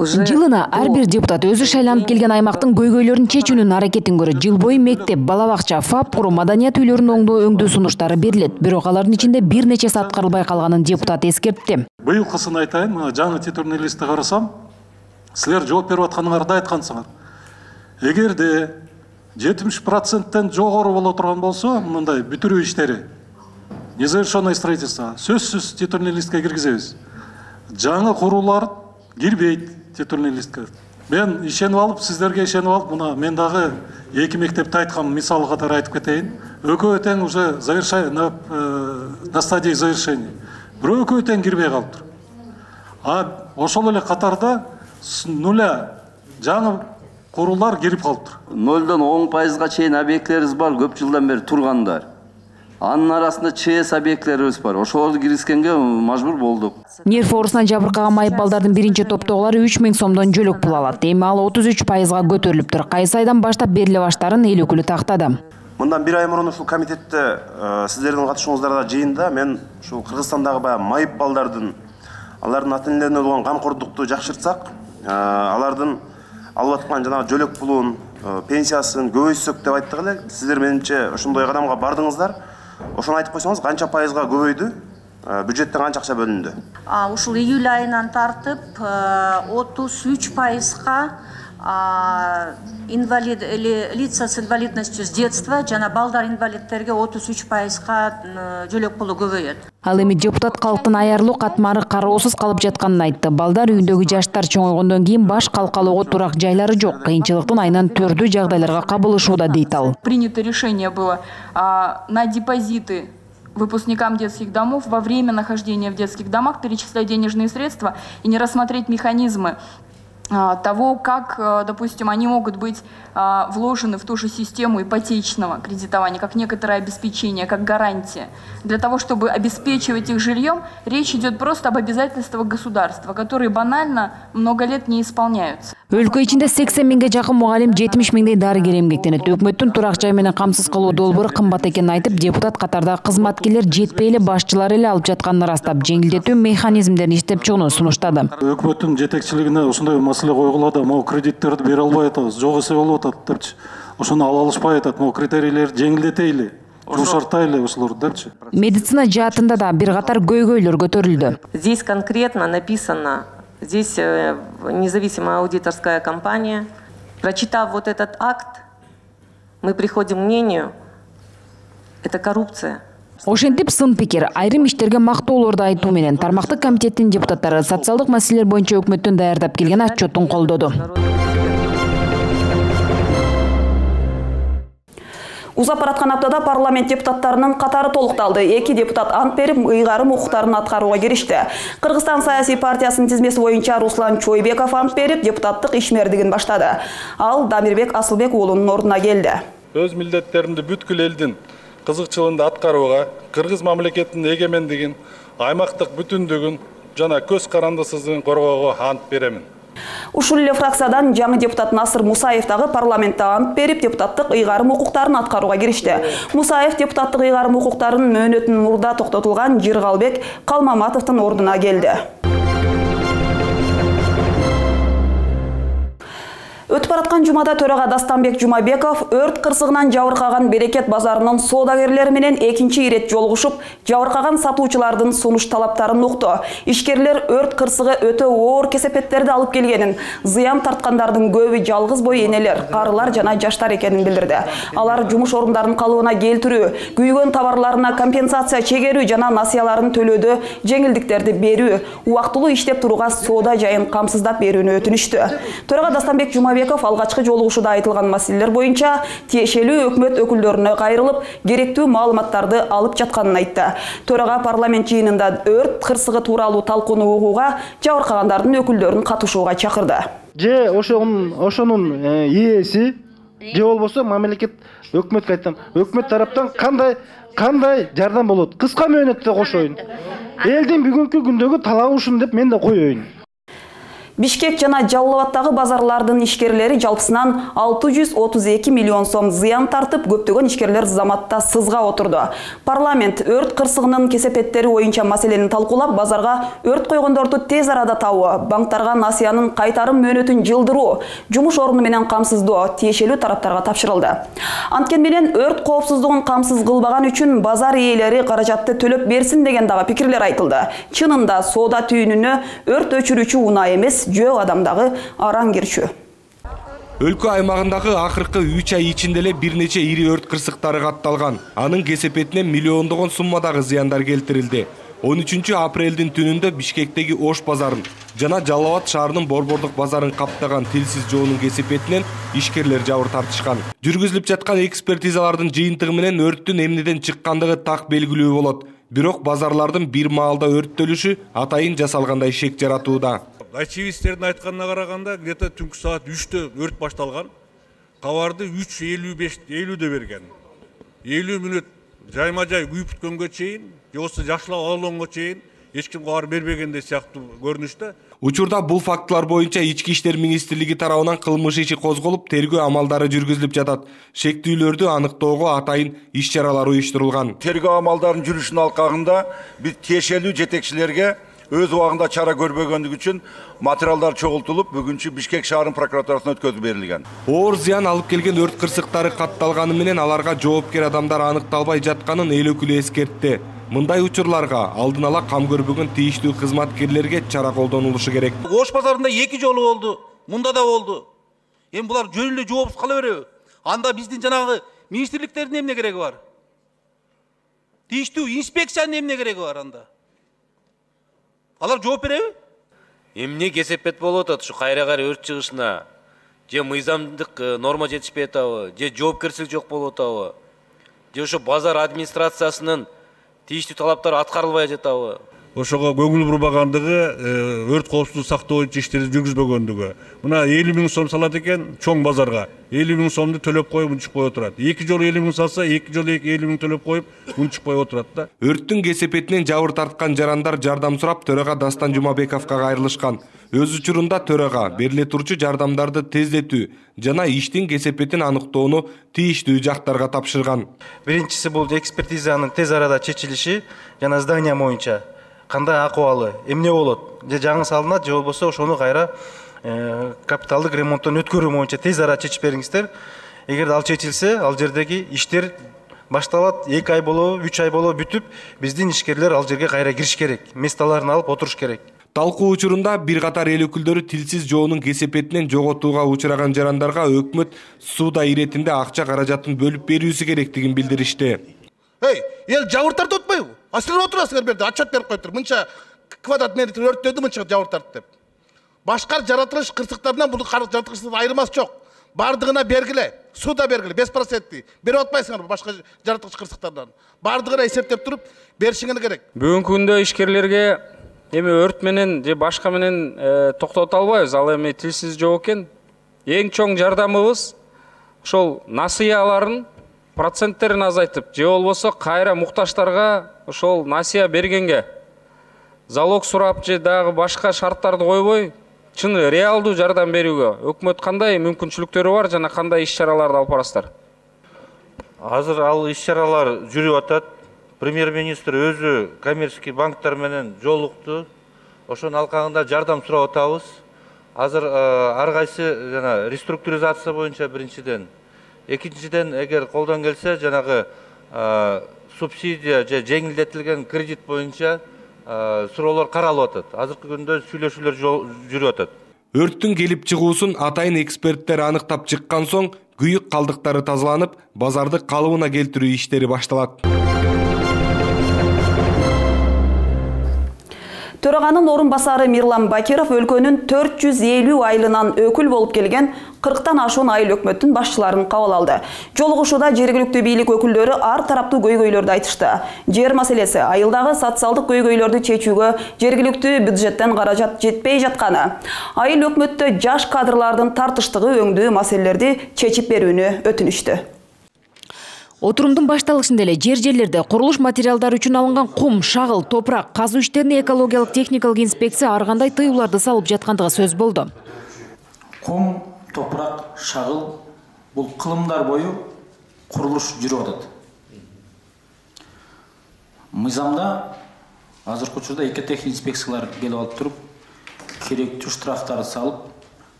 Жылына ар бир депутат өзү шайланып келген аймактын көйгөйлөрүн чечүүнүн аракетин көрөт. Жыл бою мектеп, бала бакча, ФАП куруу, маданият үйлөрүнүн өңдөө сунуштары берилет. Бирок алардын ичинде бир нечеси аткарылбай калганын депутат эскертти. Быйылкысын айтайын, мына жаңы титульный листти карасам, силер жооп берип атканыңарды айткансыңар. Эгерде 70%тен жогору боло турган болсо, мындай бүтүрүү иштери, незавершенное строительство, сөзсүз титульный листке киргизебиз. Жаңы куруулар кирбейт титульный листке. Мен ишенип алып, сиздерге ишенип алып, мына мен дагы 2 мектепти айткам, мисал катары айтып кетейин. Экөө тең уже на стадии завершения. Бирөө экөө тең кирбей калыптыр. Ошол эле катарда нуля жаңы куруулар кирип калыптыр. 0-дон 10%га чейин объекттерибиз бар, көп жылдан бери тургандар. Анын арасында ЧС объекттерибиз бар. Ошолорду киргизгенге мажбур болдук. Нерв оорусунан жабыркаган майыппалдардын биринчи топтогулары 3000 сомдон жөлөк пул алат. Эми ал 33%га көтөрүлүптүр. Кайсы айдан баштап бериле баштарын эл өкүлү тактады. Мындан бир ай мурун ушул комитетте сиздердин катышуңуздарда жыйында мен ушул Кыргызстандагы баягы майып балдардын, алардын ата-энелерине болгон камкордукту жакшыртсак, алардын алып аткан жанагы жөлөк пулун, пенсиясын көбөйтсөк деп айттык эле. Сиздер менимче ошондой кадамга бардыңыздар. Ошону айтып койсоңуз, канча пайызга көбөйдү? Бюджеттен канча акча бөлүндү? Ушул июль айынан тартып 33%га лица с инвалидностью с детства жана балдар инвалидтерге 33%га жөлөк пулу көбөйөт. Ал эми депутат калктын аярлуу катмары кароосуз калып жатканын айтты. Балдар үйүндөгү жаштар чоңойгондон кийин баш калкалоого турак жайлары жок. Кыйынчылыктын айынан төрдүү жагдайларга кабылышууда дейт ал. Принято решение было на депозиты выпускникам детских домов во время нахождения в детских домах перечислять денежные средства и не рассмотреть механизмы того, как, допустим, они могут быть вложены в ту же систему ипотечного кредитования, как некоторое обеспечение, как гарантия. Для того, чтобы обеспечивать их жильем, речь идет просто об обязательствах государства, которые банально много лет не исполняются. Өлкө ичинде 80 миңге жакын мугалим, 70 миңдей дарыгер эмгектенет. Өкмөттүн турак жай менен камсыз кылуу долбоору кымбат экенин айтып, депутат катардагы кызматкерлер жетпей эле башчылар эле алып жатканын ырастап, жеңилдетүү механизмдерин иштеп чыгууну сунуштады. Өкмөттүн жетекчилигине ушундай маселе койгулады, могу кредиттерди бере албай атабыз, жок эсе болуп атат депчи. Ошону ала алышпай атат, могу критерийлерди жеңилдетейли, жумшартайлы ушуларды депчи. Медицина жаатында да бир катар көйгөйлөр көтөрүлдү. Здесь конкретно написано, здесь независимая аудиторская компания. Прочитав вот этот акт, мы приходим к мнению, это коррупция. Ошентип сын пикир, айрым иштерге мактоолорду айтуу менен тармактык комитеттин депутаттары социалдык маселелер боюнча өкмөттүн даярдап келген отчетун колдоду. Узап бараткан аптада парламент депутаттарынын катары толукталды. 2 депутат ант берип, ыйгарым укуктарын аткарууга киришти. Кыргызстан саясий партиясынын тизмеси боюнча Руслан Чойбеков ант берип, депутаттык ишмердигин баштады. Ал Дамирбек Асылбек уулунун ордуна келди. Өз милдеттеринди бүткүл элдин кызыкчылыгында аткарууга, кыргыз мамлекетинин эгемендигин, аймактык бүтүндүгүн жана көз карандысыздыгын коргоого ант беремин. Ушул эле фракциядан жаңы депутат Насыр Мусаев дагы парламентте ант берип, депутаттык ыйгарым укуктарын аткарууга киришти. Мусаев депутаттык ыйгарым укуктарын мөөнөтүнүн мурда токтотулган Жыргалбек Калмаматовдун ордуна келди. Өтүп бараткан жумада төрага Дастанбек Жумабеков өрт кырсыгынан жабыркаган Берекет базарынын соодагерлери менен экинчи ирет жолугушуп, жабыркаган сатуучулардын сунуш талаптарын укту. Ишкерлер өрт кырсыгы өтө оор кесепеттерди алып келгенин, зыян тарткандардын көбү жалгыз бой энелер, карылар жана жаштар экенин билдирди. Алар жумуш орундарын калыбына келтирүү, күйгөн товарларына компенсация чегерүү жана насыяларын төлөөдө жеңилдиктерди берүү, убактылуу иштеп турууга соода жайын камсыздап берүүнү өтүнүштү. Төрага Дастанбек Жумабеков алгачкы жолугушууда айтылган маселелер боюнча тиешелүү өкмөт өкүлдөрүнө кайрылып, керектүү маалыматтарды алып жатканын айтты. Төрага парламент жыйынында өрт кырсыгы тууралуу талкууну угууга жабыркагандардын өкүлдөрүн катышууга чакырды. Же ошонун ээси же болбосо мамлекет өкмөткө айтам, өкмөт тараптан кандай жардам болот? Кыска мөөнөттө кошоюн. Элдин бүгүнкү күндөгү талабы ушун деп мен да коеюн. Бишкек жана Жалал Абадтагы базарлардын ишкерлери жалпысынан 632 миллион сом зыян тартып, көптөгөн ишкерлер заматта сызга отурду. Парламент өрт кырсыгынын кесепеттери боюнча маселени талкуулап, базарга өрт койгондорду тез арада табуу, банктарга насыянын кайтарым мөөнөтүн жылдыруу, жумуш орну менен камсыздоо тиешелүү тараптарга тапшырылды. Анткени менен өрт коопсуздугун камсыз кылбаган үчүн базар ээлери каражатты төлөп берсин деген дагы пикирлер айтылды. Чынында соода түйүнүнө өрт өчүрүүчү унаа эмес, жөө адамдагы араң кирчү. Өлкө аймагындагы акыркы 3 ай ичинде эле бир нече ири өрт кырсыктары катталган. Анын кесепетине миллиондогон суммадагы зыяндар келтирилди. 13 апрелдин түнүндө Бишкектеги Ош базарын жана Жалал Абад шаарынын Борбордук базарын каптаган телсиз жоонун кесепетинен ишкерлер жабыр тартышкан. Жүргүзүлүп жаткан экспертизалардын жыйынтыгы менен өрттүн эмнеден чыккандыгы так белгилүү болот. Бирок базарлардын бир маалда өрттөлүшү атайын жасалгандай шек жаратууда. Очевидцтердин айтканына караганда, где-то түнкү саат 3-тө өрт башталган. Кабарды 3:55-50-де берген. 50 мүнөт жайма-жай күйүп бүткөнгө чейин, же болбосо жакшылап алалоонго чейин эч ким кабар бербегендей сыяктуу көрүнүштө. Учурда бул фактылар боюнча Ички иштер министрлиги тарабынан кылмыш иши козголуп, тергөө амалдары жүргүзүлүп жатат. Шектүүлөрдү аныктоого атайын иш-чаралар уюштурулган. Тергөө амалдарынын жүрүшүнүн алкагында биз тиешелүү жетекчилерге өз убагында чара көрбөгөндүгү үчүн материалдар чогултулуп, бүгүнчү Бишкек шаарынын прокуратурасына өткөзүп берилген. Оор зыян алып келген өрт кырсыктары катталганы менен аларга жоопкер адамдар аныкталбай жатканын эл өкүлү эскертти. Мындай учурларга алдын ала кам көрбөгөн тийиштүү кызматкерлерге чара колдонулушу керек. Ош базарында 2 жолу болду, мында да болду. Эми булар жөн эле жоопсуз кала береби? Анда биздин жанагы министрликтердин эмне кереги бар? Тийиштүү инспекциянын эмне кереги бар анда? Алар жооп береби? Эмне кесепет болуп атат ушу кайра-кайра өрт чыгышына? Же мыйзамдык норма жетишпей атабы? Же жоопкерчилик жок болуп атабы? Же ошо базар администрациясынын тийиштүү талаптары аткарылбай жатабы? Ошого көңүл бурбагандыгы, өрт коопсуздугун сактоо боюнча иштерди жүргүзбөгөндүгү. Мына 50 000 сом салат экен чоң базарга. 50 000 сомду төлөп коюп унчукпай отурат. 2 жолу 50 000 салса, 2 жолу 50 000 төлөп коюп унчукпай отурат да. Өрттүн кесепетинен жабыр тарткан жарандар жардам сурап төрага Дастан Жумабековго кайрылышкан. Өз учурунда төрага бериле турчу жардамдарды тездетүү жана иштин кесепетин аныктоону тийиштүү жактарга тапшырган. Биринчиси бул экспертизанын тез арада чечилиши жана здания боюнча кандай акыбалы, эмне болот? Же жаңы салынат, же болбосо ошону кайра капиталдык ремонттон өткөрүү боюнча тез арада чечип бериңиздер. Эгерде ал чечилсе, ал жердеги иштер башталат, 2 ай болобу, 3 ай болобу бүтүп, биздин ишкерлер ал жерге кайра кириш керек, месталарын алып отуруш керек. Талкуу учурунда бир катар эл өкүлдөрү тилсиз жоонун кесепетинен жоготууга учураган жарандарга өкмөт сууда иретинде акча каражатын бөлүп берүүсү керектигин билдиришти. Эл жабыр тартып атпайбы? Силер отурасыңар берди, отчет берип коюптур. Мынча квадрат метр өрттөдү, мынча жабыр тартты деп. Башка жаратылыш кырсыктарынан бул жаратылыштын айырмасы жок. Бардыгына бергиле, суда бергиле, 5%. Берип атпайсыңар башка жаратылыш кырсыктардан. Бардыгына эсептеп туруп беришиңер керек. Бүгүнкү күндө ишкерлерге эми өрт менен же башка менен токтото албайбыз. Ал эми тилсиз жоо экен. Эң чоң жардамыбыз ошол насыяларын проценттерин азайтып, же болбосо кайра муктаждарга ошол насыя бергенге залог сурап же дагы башка шарттарды койбой, чын реалдуу жардам берүүгө өкмөт кандай мүмкүнчүлүктөрү бар жана кандай иш-чараларды алып барасыздар? Азыр ал иш-чаралар жүрүп атат. Премьер-министр өзү коммерческий банктар менен жолукту. Ошонун алкагында жардам сурап атабыз. Азыр ар кайсы жана реструктуризация боюнча биринчиден, экинчиден эгер колдон келсе жанагы субсидия же жеңилдетилген кредит боюнча суроолор каралып атат. Азыркы күндө сүйлөшүүлөр жүрүп атат. Өрттүн келип чыгуусун атайын эксперттер аныктап чыккан соң күйүк калдыктары тазаланып, базарды калыбына келтирүү иштери башталат. Төраганын орун басары Мирлан Бакиров өлкөнүн 450 айылынан өкүл болуп келген 40тан ашуун айыл өкмөттүн башчыларын кабыл алды. Жолугушууда жергиликтүү бийлик өкүлдөрү ар тараптуу көйгөйлөрдү айтышты. Жер маселеси, айылдагы социалдык көйгөйлөрдү чечүүгө жергиликтүү бюджеттен каражат жетпей жатканы, айыл өкмөттө жаш кадрлардын тартыштыгы өңдүү маселелерди чечип берүүнү өтүнүштү. Отурумдун башталышында эле жерлерде курулуш материалдары үчүн алынган кум, шагыл, топурак, казуу иштерине экологиялык техникалык инспекция ар кандай тыюуларды салып жаткандыгы сөз болду. Кум, топурак, шагыл бул кылымдар бою курулуш жүрүп атат. Мыйзамда азыркы учурда экотехник инспекциялар келип алып туруп, керектүү штрафтарды салып,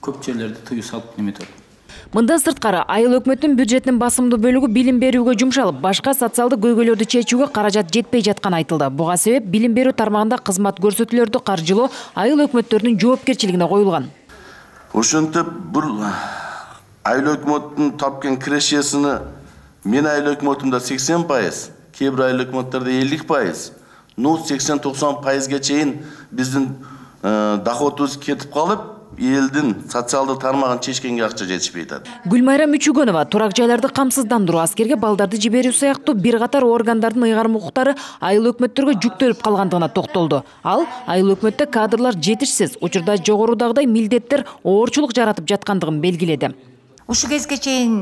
көп жерлерде тыюу салып неметет. Мындан сырткары айыл өкмөттүн бюджеттин басымдуу бөлүгү билим берүүгө жумшалып, башка социалдык көйгөйлөрдү чечүүгө каражат жетпей жатканы айтылды. Буга себеп билим берүү тармагында кызмат көрсөтүүлөрдү каржылоо айыл өкмөттөрүнүн жоопкерчилигине коюлган. Ошентип бул айыл өкмөттүн тапкан кирешесини мен айыл өкмөтүмдө 80%, кээ бир айыл өкмөттөрдө 50%, 80-90%га чейин биздин доходубуз кетип калып, элдин социалдык тармагын чечкенге акча жетишпей атат. Гүлмайра Мүчүгөнова турак жайларды камсыздандыруу, аскерге балдарды жиберүү сыяктуу бир катар органдардын ыйгарым укуктары айыл өкмөттөргө жүктөлүп калгандыгына токтолду. Ал айыл өкмөттө кадрлар жетишсиз, учурда жогорудагыдай милдеттер оорчулук жаратып жаткандыгын белгиледи. Ушул кезге чейин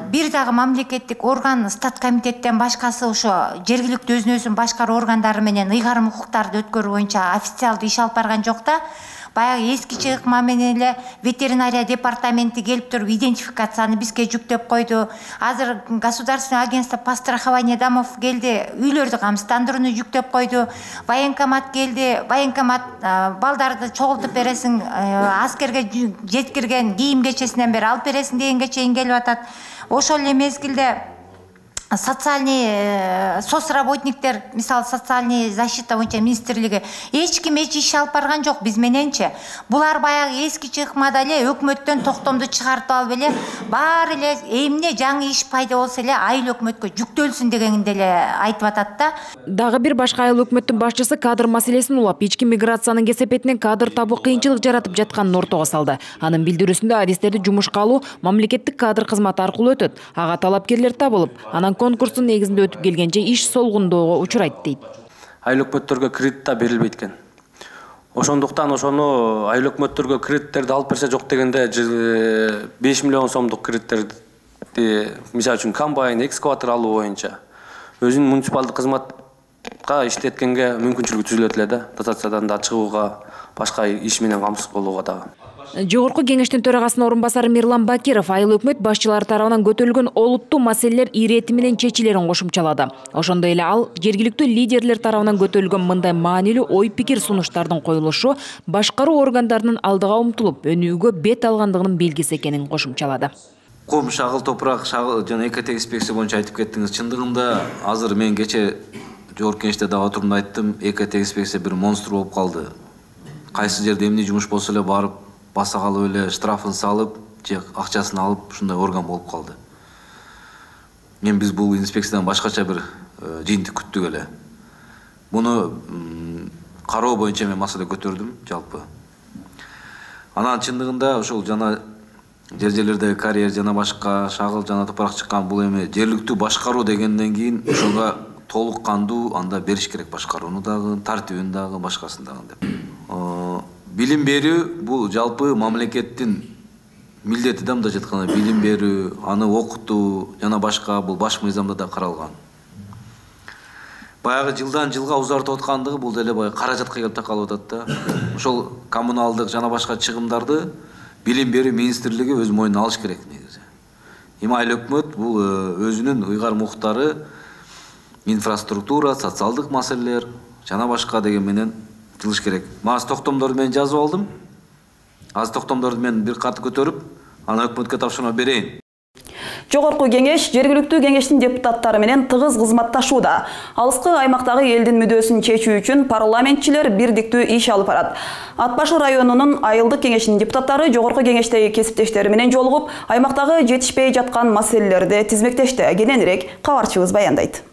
бир дагы мамлекеттик орган, стат комитеттен башкасы ошо жергиликтүү өзүн башкаруу органдары менен ыйгарым укуктарды өткөрүү боюнча официалдуу иш алып барган жок да. Баягы эскиче ыкма менен эле ветеринария департаменти келип туруп идентификацияны бизге жүктөп койду. Азыр государственное агентство по страхованию домов келди, үйлөрдү камсыздандырууну жүктөп койду. Военкомат келди, военкомат балдарды чогултуп бересиң, аскерге жеткирген кийим кечесинен бери алып бересиң дегенге чейин келип атат. Ошол эле мезгилде социальный соцработниктер, мисалы социальный защита боюнча министрлиги эч ким эч иш алып барган жок биз мененчи. Булар баягы эскиче ыкмада эле өкмөттөн токтомду чыгартып алып эле баары эле эмне жаңы иш пайда болсо эле айыл өкмөткө жүктөлсүн дегенде эле айтып атат да. Дагы бир башка айыл өкмөттүн башчысы кадр маселесин улап, ички миграциянын кесепетинен кадр табуу кыйынчылык жаратып жатканын ортого салды. Анын билдирүүсүндө адистерди жумушка алуу мамлекеттик кадр кызматы аркылуу өтөт. Ага талапкерлер табылып, анан конкурстун негизинде өтүп келгенче иш солгундоого учурайт дейт. Айыл өкмөттөргө кредит да берилбейт экен. Ошондуктан ошону айыл өкмөттөргө кредиттерди алып берсе жок дегенде 5 миллион сомдук кредиттерди, мисалы үчүн комбайн, экскаватор алуу боюнча өзүнүн муниципалдык кызматка иштеткенге мүмкүнчүлүгү түзүлөт эле да. Дотациядан да чыгууга, башка иш менен камсыз болууга дагы. Жогорку кеңештин төрагасынын орун басары Мирлан Бакиров айыл өкмөт башчылары тарабынан көтөрүлгөн олуттуу маселелер ирети менен чечилерин кошумчалады. Ошондой эле ал жергиликтүү лидерлер тарабынан көтөрүлгөн мындай маанилүү ой-пикир сунуштардын коюлушу башкаруу органдарынын алдыга умтулуп, өнүүгө бет алгандыгынын белгиси экенин кошумчалады. Кум, шагыл топурак, шагыл жана экотек инспекция боюнча айтып кеттиңиз. Чындыгында азыр мен кече жогорку кеңеште дагы отурумда айттым, экотек инспекция бир монстр болуп калды. Кайсы жерде эмне жумуш болсо эле барып баса калып эле штрафын салып, же акчасын алып, ушундай орган болуп калды. Мен биз бул инспекциядан башкача бир жыйынтык күттүк эле. Муну кароо боюнча мен маселе көтөрдүм жалпы. Анан чындыгында ошол жана жерлердеги карьер жана башка шагыл жана топурак чыккан бул эми жергиликтүү башкаруу дегенден кийин ошого толук кандуу анда бериш керек башкарууну дагы, тартибин дагы, башкасын дагы деп. Билим берүү бул жалпы мамлекеттин милдети да, мындай жатканда билим берүү, аны окутуу жана башка бул баш мыйзамда да каралган. Баягы жылдан жылга узартып аткандыгы бул деле баягы каражатка келип такалып атат да. Ошол коммуналдык жана башка чыгымдарды билим берүү министрлиги өз мойнуна алыш керек негизи. Эми айыл өкмөт бул өзүнүн ыйгарым укуктары, инфраструктура, социалдык маселелер жана башка деген менен жылыш керек. Мас токтомдорду мен жазып алдым. Аз токтомдорду мен бир кат көтөрүп, аны өкмөткө тапшырма берейин. Жогорку кеңеш жергиликтүү кеңештин депутаттары менен тыгыз кызматташууда. Алыскы аймактагы элдин мүдөөсүн чечүү үчүн парламентчилер бирдиктүү иш алып барат. Ат Башы районунун айылдык кеңешинин депутаттары жогорку кеңештеги кесиптештери менен жолугуп, аймактагы жетишпей жаткан маселелерди тизмектешти. Кененирээк кабарчыбыз баяндайт.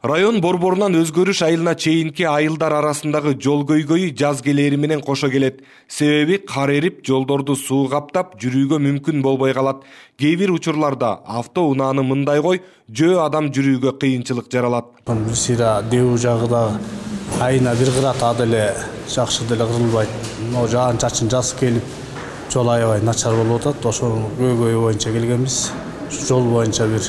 Район борборунан өзгөрүш айылына чейинки айылдар арасындагы жол көйгөйү жаз келери менен кошо келет. Себеби кар эрип, жолдорду суу каптап, жүрүүгө мүмкүн болбой калат. Кээ бир учурларда автоунааны мындай кой, жөө адам жүрүүгө кыйынчылык жаралат. Бир сыйра дебүү жагы да айына бир кырат ада эле жакшы деле кырылбайт. Могу жаан чачын жаз келип, жол аябай начар болуп атат. Ошол көйгөй боюнча келгенбиз. Жол боюнча бир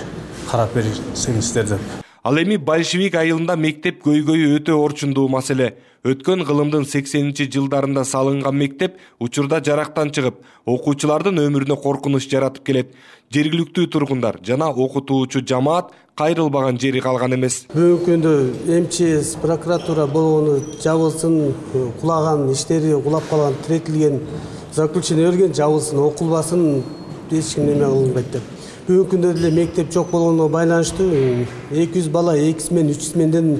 карап берсеңиздер деп. Ал эми Большевик айылында мектеп көйгөйү өтө орчундуу маселе. Өткөн кылымдын 80-чи жылдарында салынган мектеп учурда жарактан чыгып, окуучулардын өмүрүнө коркунуч жаратып келет. Жергиликтүү тургундар жана окутуучу жамаат кайрылбаган жери калган эмес. Бүгүнкү күндө МЧС, прокуратура болгону жабылсын, кулаган иштери кулап калган, тиретилген заключение берген, жабылсын, окулбасын, эч ким неме кылынбайт деп. Бүгүнкү күндө деле мектеп жок болгонуна байланыштуу 200 бала 2 мен 3 менден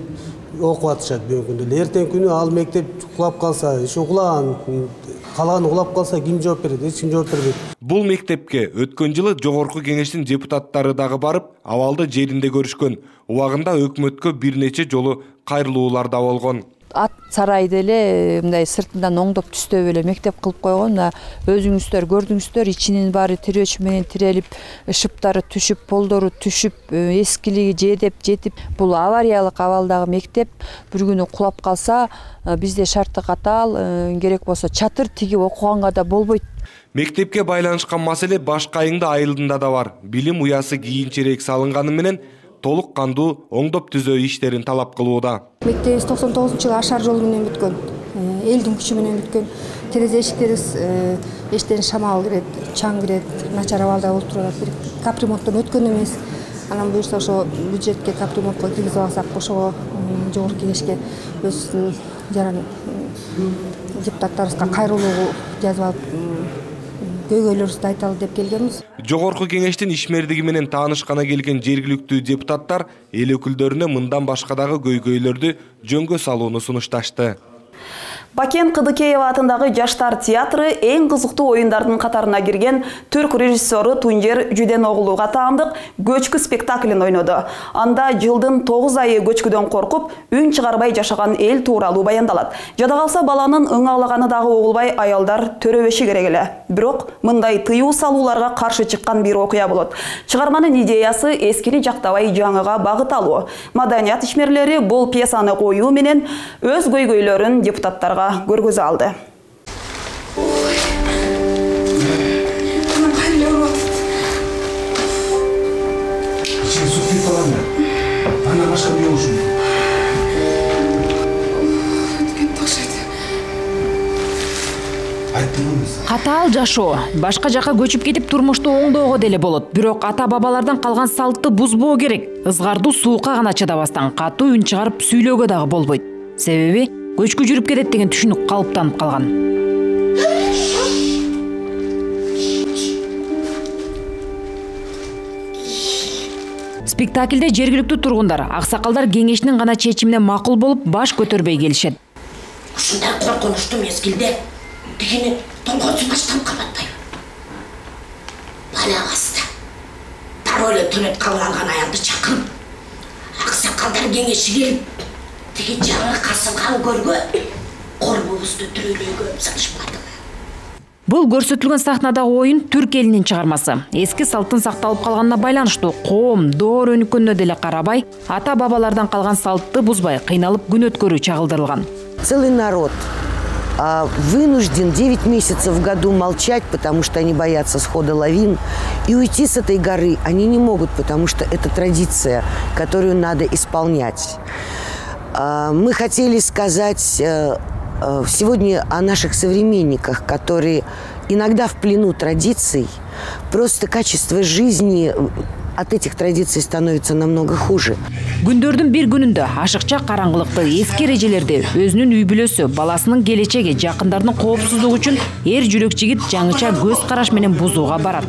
окуп атышат бүгүнкү күндө. Эртең күнү ал мектеп кулап калса, ошо кулаган, калганы кулап калса ким жооп берет? Эч ким жооп бербейт. Бул мектепке өткөн жылы жогорку кеңештин депутаттары дагы барып, абалды жеринде көрүшкөн. Убагында өкмөткө бир нече жолу кайрылуулар да болгон. ат сарайды эле мындай сыртынан оңдоп түздөп эле мектеп кылып койгон. Өзүңүздөр көрдүңүздөр, ичинин баары тирөөч менен тирелип, шыптары түшүп, полдору түшүп, эскилиги жетип, бул авариялык абалдагы мектеп бир күнү кулап калса, бизде шарты катаал, керек болсо чатыр тигип окуганга да болбойт. Мектепке байланышкан маселе башка айыңда айылында да бар. Билим уясы кийинчерээк салынганы менен толук кандуу оңдоп түзөө иштерин талап кылууда. Мектебибиз 99-жылы ашар жол менен бүткөн, элдин күчү менен бүткөн. Терезе эшиктерибиз эштен шамал кирет, чаң кирет, начар абалда болуп турат. Бир капремонттон өткөн эмес. Анан буюрса ошо бюджетке капремонтко киргизип алсак, ошого жогорку кеңешке өзүбүздүн жаран депутаттарыбызга кайрылуу жазып алып көйгөйлөрүбүздү айталы деп келгенбиз. Жогорку кеңештин ишмердиги менен таанышкана келген жергиликтүү депутаттар эл өкүлдөрүнө мындан башка дагы көйгөйлөрдү жөнгө салууну сунушташты. Бакен Кыдыкеева атындагы Жаштар театры эң кызыктуу оюндардын катарына кирген түрк режиссеру Тунжер Жүденоğluга таандык көчкү спектаклин ойноду. Анда жылдын 9 айы көчкүдөн коркуп, үн чыгарбай жашаган эл тууралуу баяндалат. Жада калса баланын ыңалаганы дагы угулбай аялдар төрөбеши керек эле. Бирок мындай тыюу салууларга каршы чыккан бир окуя болот. Чыгарманын идеясы эскини жактабай жаңыга багыталуу. Маданият ишмерлери бул пьесаны коюу менен өз көйгөйлөрүн депутаттарга көргөзө алды. Катаал жашоо башка жака көчүп кетип турмушту оңдоого деле болот. Бирок ата-бабалардан калган салтты бузбоо керек. Ызгардуу суукка гана чыдабастан катуу үн чыгарып сүйлөөгө дагы болбойт. Себеби көчкү жүрүп кетет деген түшүнүк калыптанып калган. Спектаклде жергиликтүү тургундар, аксакалдар кеңешинин гана чечимине макул болуп, баш көтөрбөй келишет. Ушундай коркунучтуу мезгилде тигини толгоосу баштан кабаттай. Бала басты. Дароо эле төлөп кабыл алган аялды чакырып, аксакалдар кеңеши келип, тиги жаңы касылган көргө корбубузду түрөйлөйгө салышпады. Бул көрсөтүлгөн сахнадагы оюн түрк элинин чыгармасы. Эски салттын сакталып калганына байланыштуу коом, доор өнүккөнүнө деле карабай, ата-бабалардан калган салтты бузбай, кыйналып күн өткөрүү чагылдырылган. Целый народ вынужден 9 месяцев в году молчать, потому что они боятся схода лавин. И уйти с этой горы они не могут, потому что это традиция, которую надо исполнять. Мы хотели сказать сегодня о наших современниках, которые иногда в плену традиций, просто качество жизни от этих традиций становится намного хуже. Күндөрдүн бир күнүндө ашыкча караңгылыкты, эски эрежелерди, өзүнүн үй бүлөсү, баласынын келечеги, жакындарынын коопсуздугу үчүн эр жүрөк жигит жаңыча көз караш менен бузууга барат.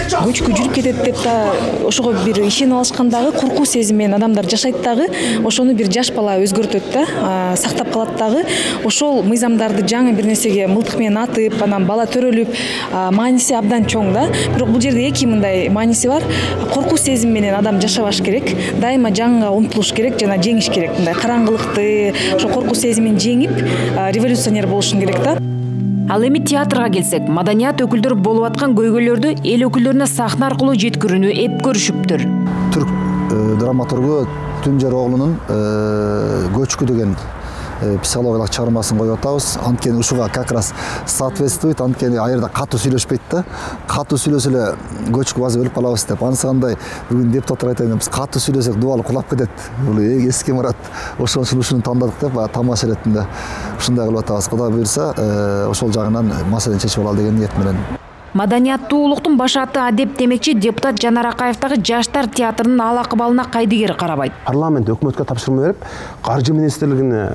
Көчкү жүрүп кетет деп да ошого бир ишенип алышкан дагы, коркуу сезими менен адамдар жашайт дагы, ошону бир жаш бала өзгөртөт да, сактап калат дагы. Ошол мыйзамдарды жаңы бир нерсеге мылтык менен атып, анан бала төрөлүп, мааниси абдан чоң да. Бирок бул жерде эки мындай мааниси бар. Коркуу сезими менен адам жашабаш керек, дайыма жаңыга умтулуш керек жана жеңиш керек. Мындай караңгылыкты, ошо коркуу сезимин жеңип, революционер болушун керек да. Ал эми театрга келсек, маданият өкүлдөрү болуп аткан көйгөйлөрдү эл өкүлдөрүнө сахна аркылуу жеткирүүнү эп көрүшүптүр. Түрк драматургу Тунжер оглунун көчкү деген психологиялык чыгармасын коюп атабыз. Анткени ушуга как раз соответствует, анткени айырда катуу сүйлөшпөйт да. Катуу сүйлөсө эле көчкү базып өлүп калабыз деп. Анысыкандай бүгүн депутаттар айтайын, биз катуу сүйлөсөк дубалы кулап кетет. Бул эски мурат. Ошол үчүн ушуну тандадык деп тамаша иретинде ушундай кылып атабыз. Кудай буйрса, ошол жагынан маселени чечип алалы деген ниет менен. Маданияттуулуктун баш аты адеп демекчи депутат Жанар Акаевдагы Жаштар театрынын ал акыбалына кайдыгер карабайт. Парламент өкмөткө тапшырма берип, каржы министрлигине,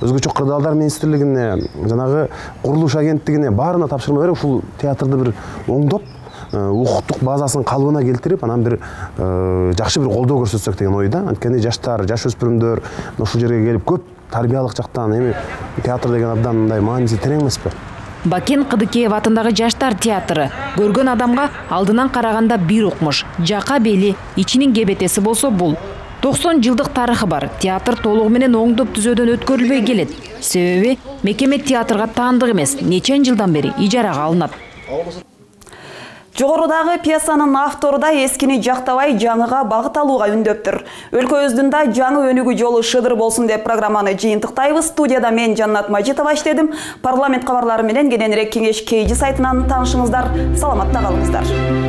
өзгөчө кырдаалдар министрлигине, жанагы курулуш агенттигине баарына тапшырма берип, ушул театрды бир оңдоп, укуктук базасын калыбына келтирип, анан бир жакшы бир колдоо көрсөтсөк деген ойда. Анткени жаштар, жаш өспүрүмдөр ушул жерге келип көп тарбиялык жактан эми театр деген абдан мындай мааниси терең эмеспи? Бакен Кыдыкеев атындагы жаштар театры көргөн адамга алдынан караганда бир укмуш, жака бели, ичинин кебетеси болсо бул. 90 жылдык тарыхы бар. Театр толугу менен оңдоп түзөөдөн өткөрүлбөй келет. Себеби мекеме театрга таандык эмес, нечен жылдан бери ижарага алынат. Жогорудагы пьесанын автору да эскини жактабай жаңыга багыт алууга үндөптүр. Өлкөбүздүн да жаңы өнүгүү жолу шыдыр болсун деп программаны жыйынтыктайбыз. Студияда мен Жаннат Мажитова иштедим. Парламент кабарлары менен кененирээк кеңеш KG сайтынан таанышыңыздар. Саламатта калыңыздар.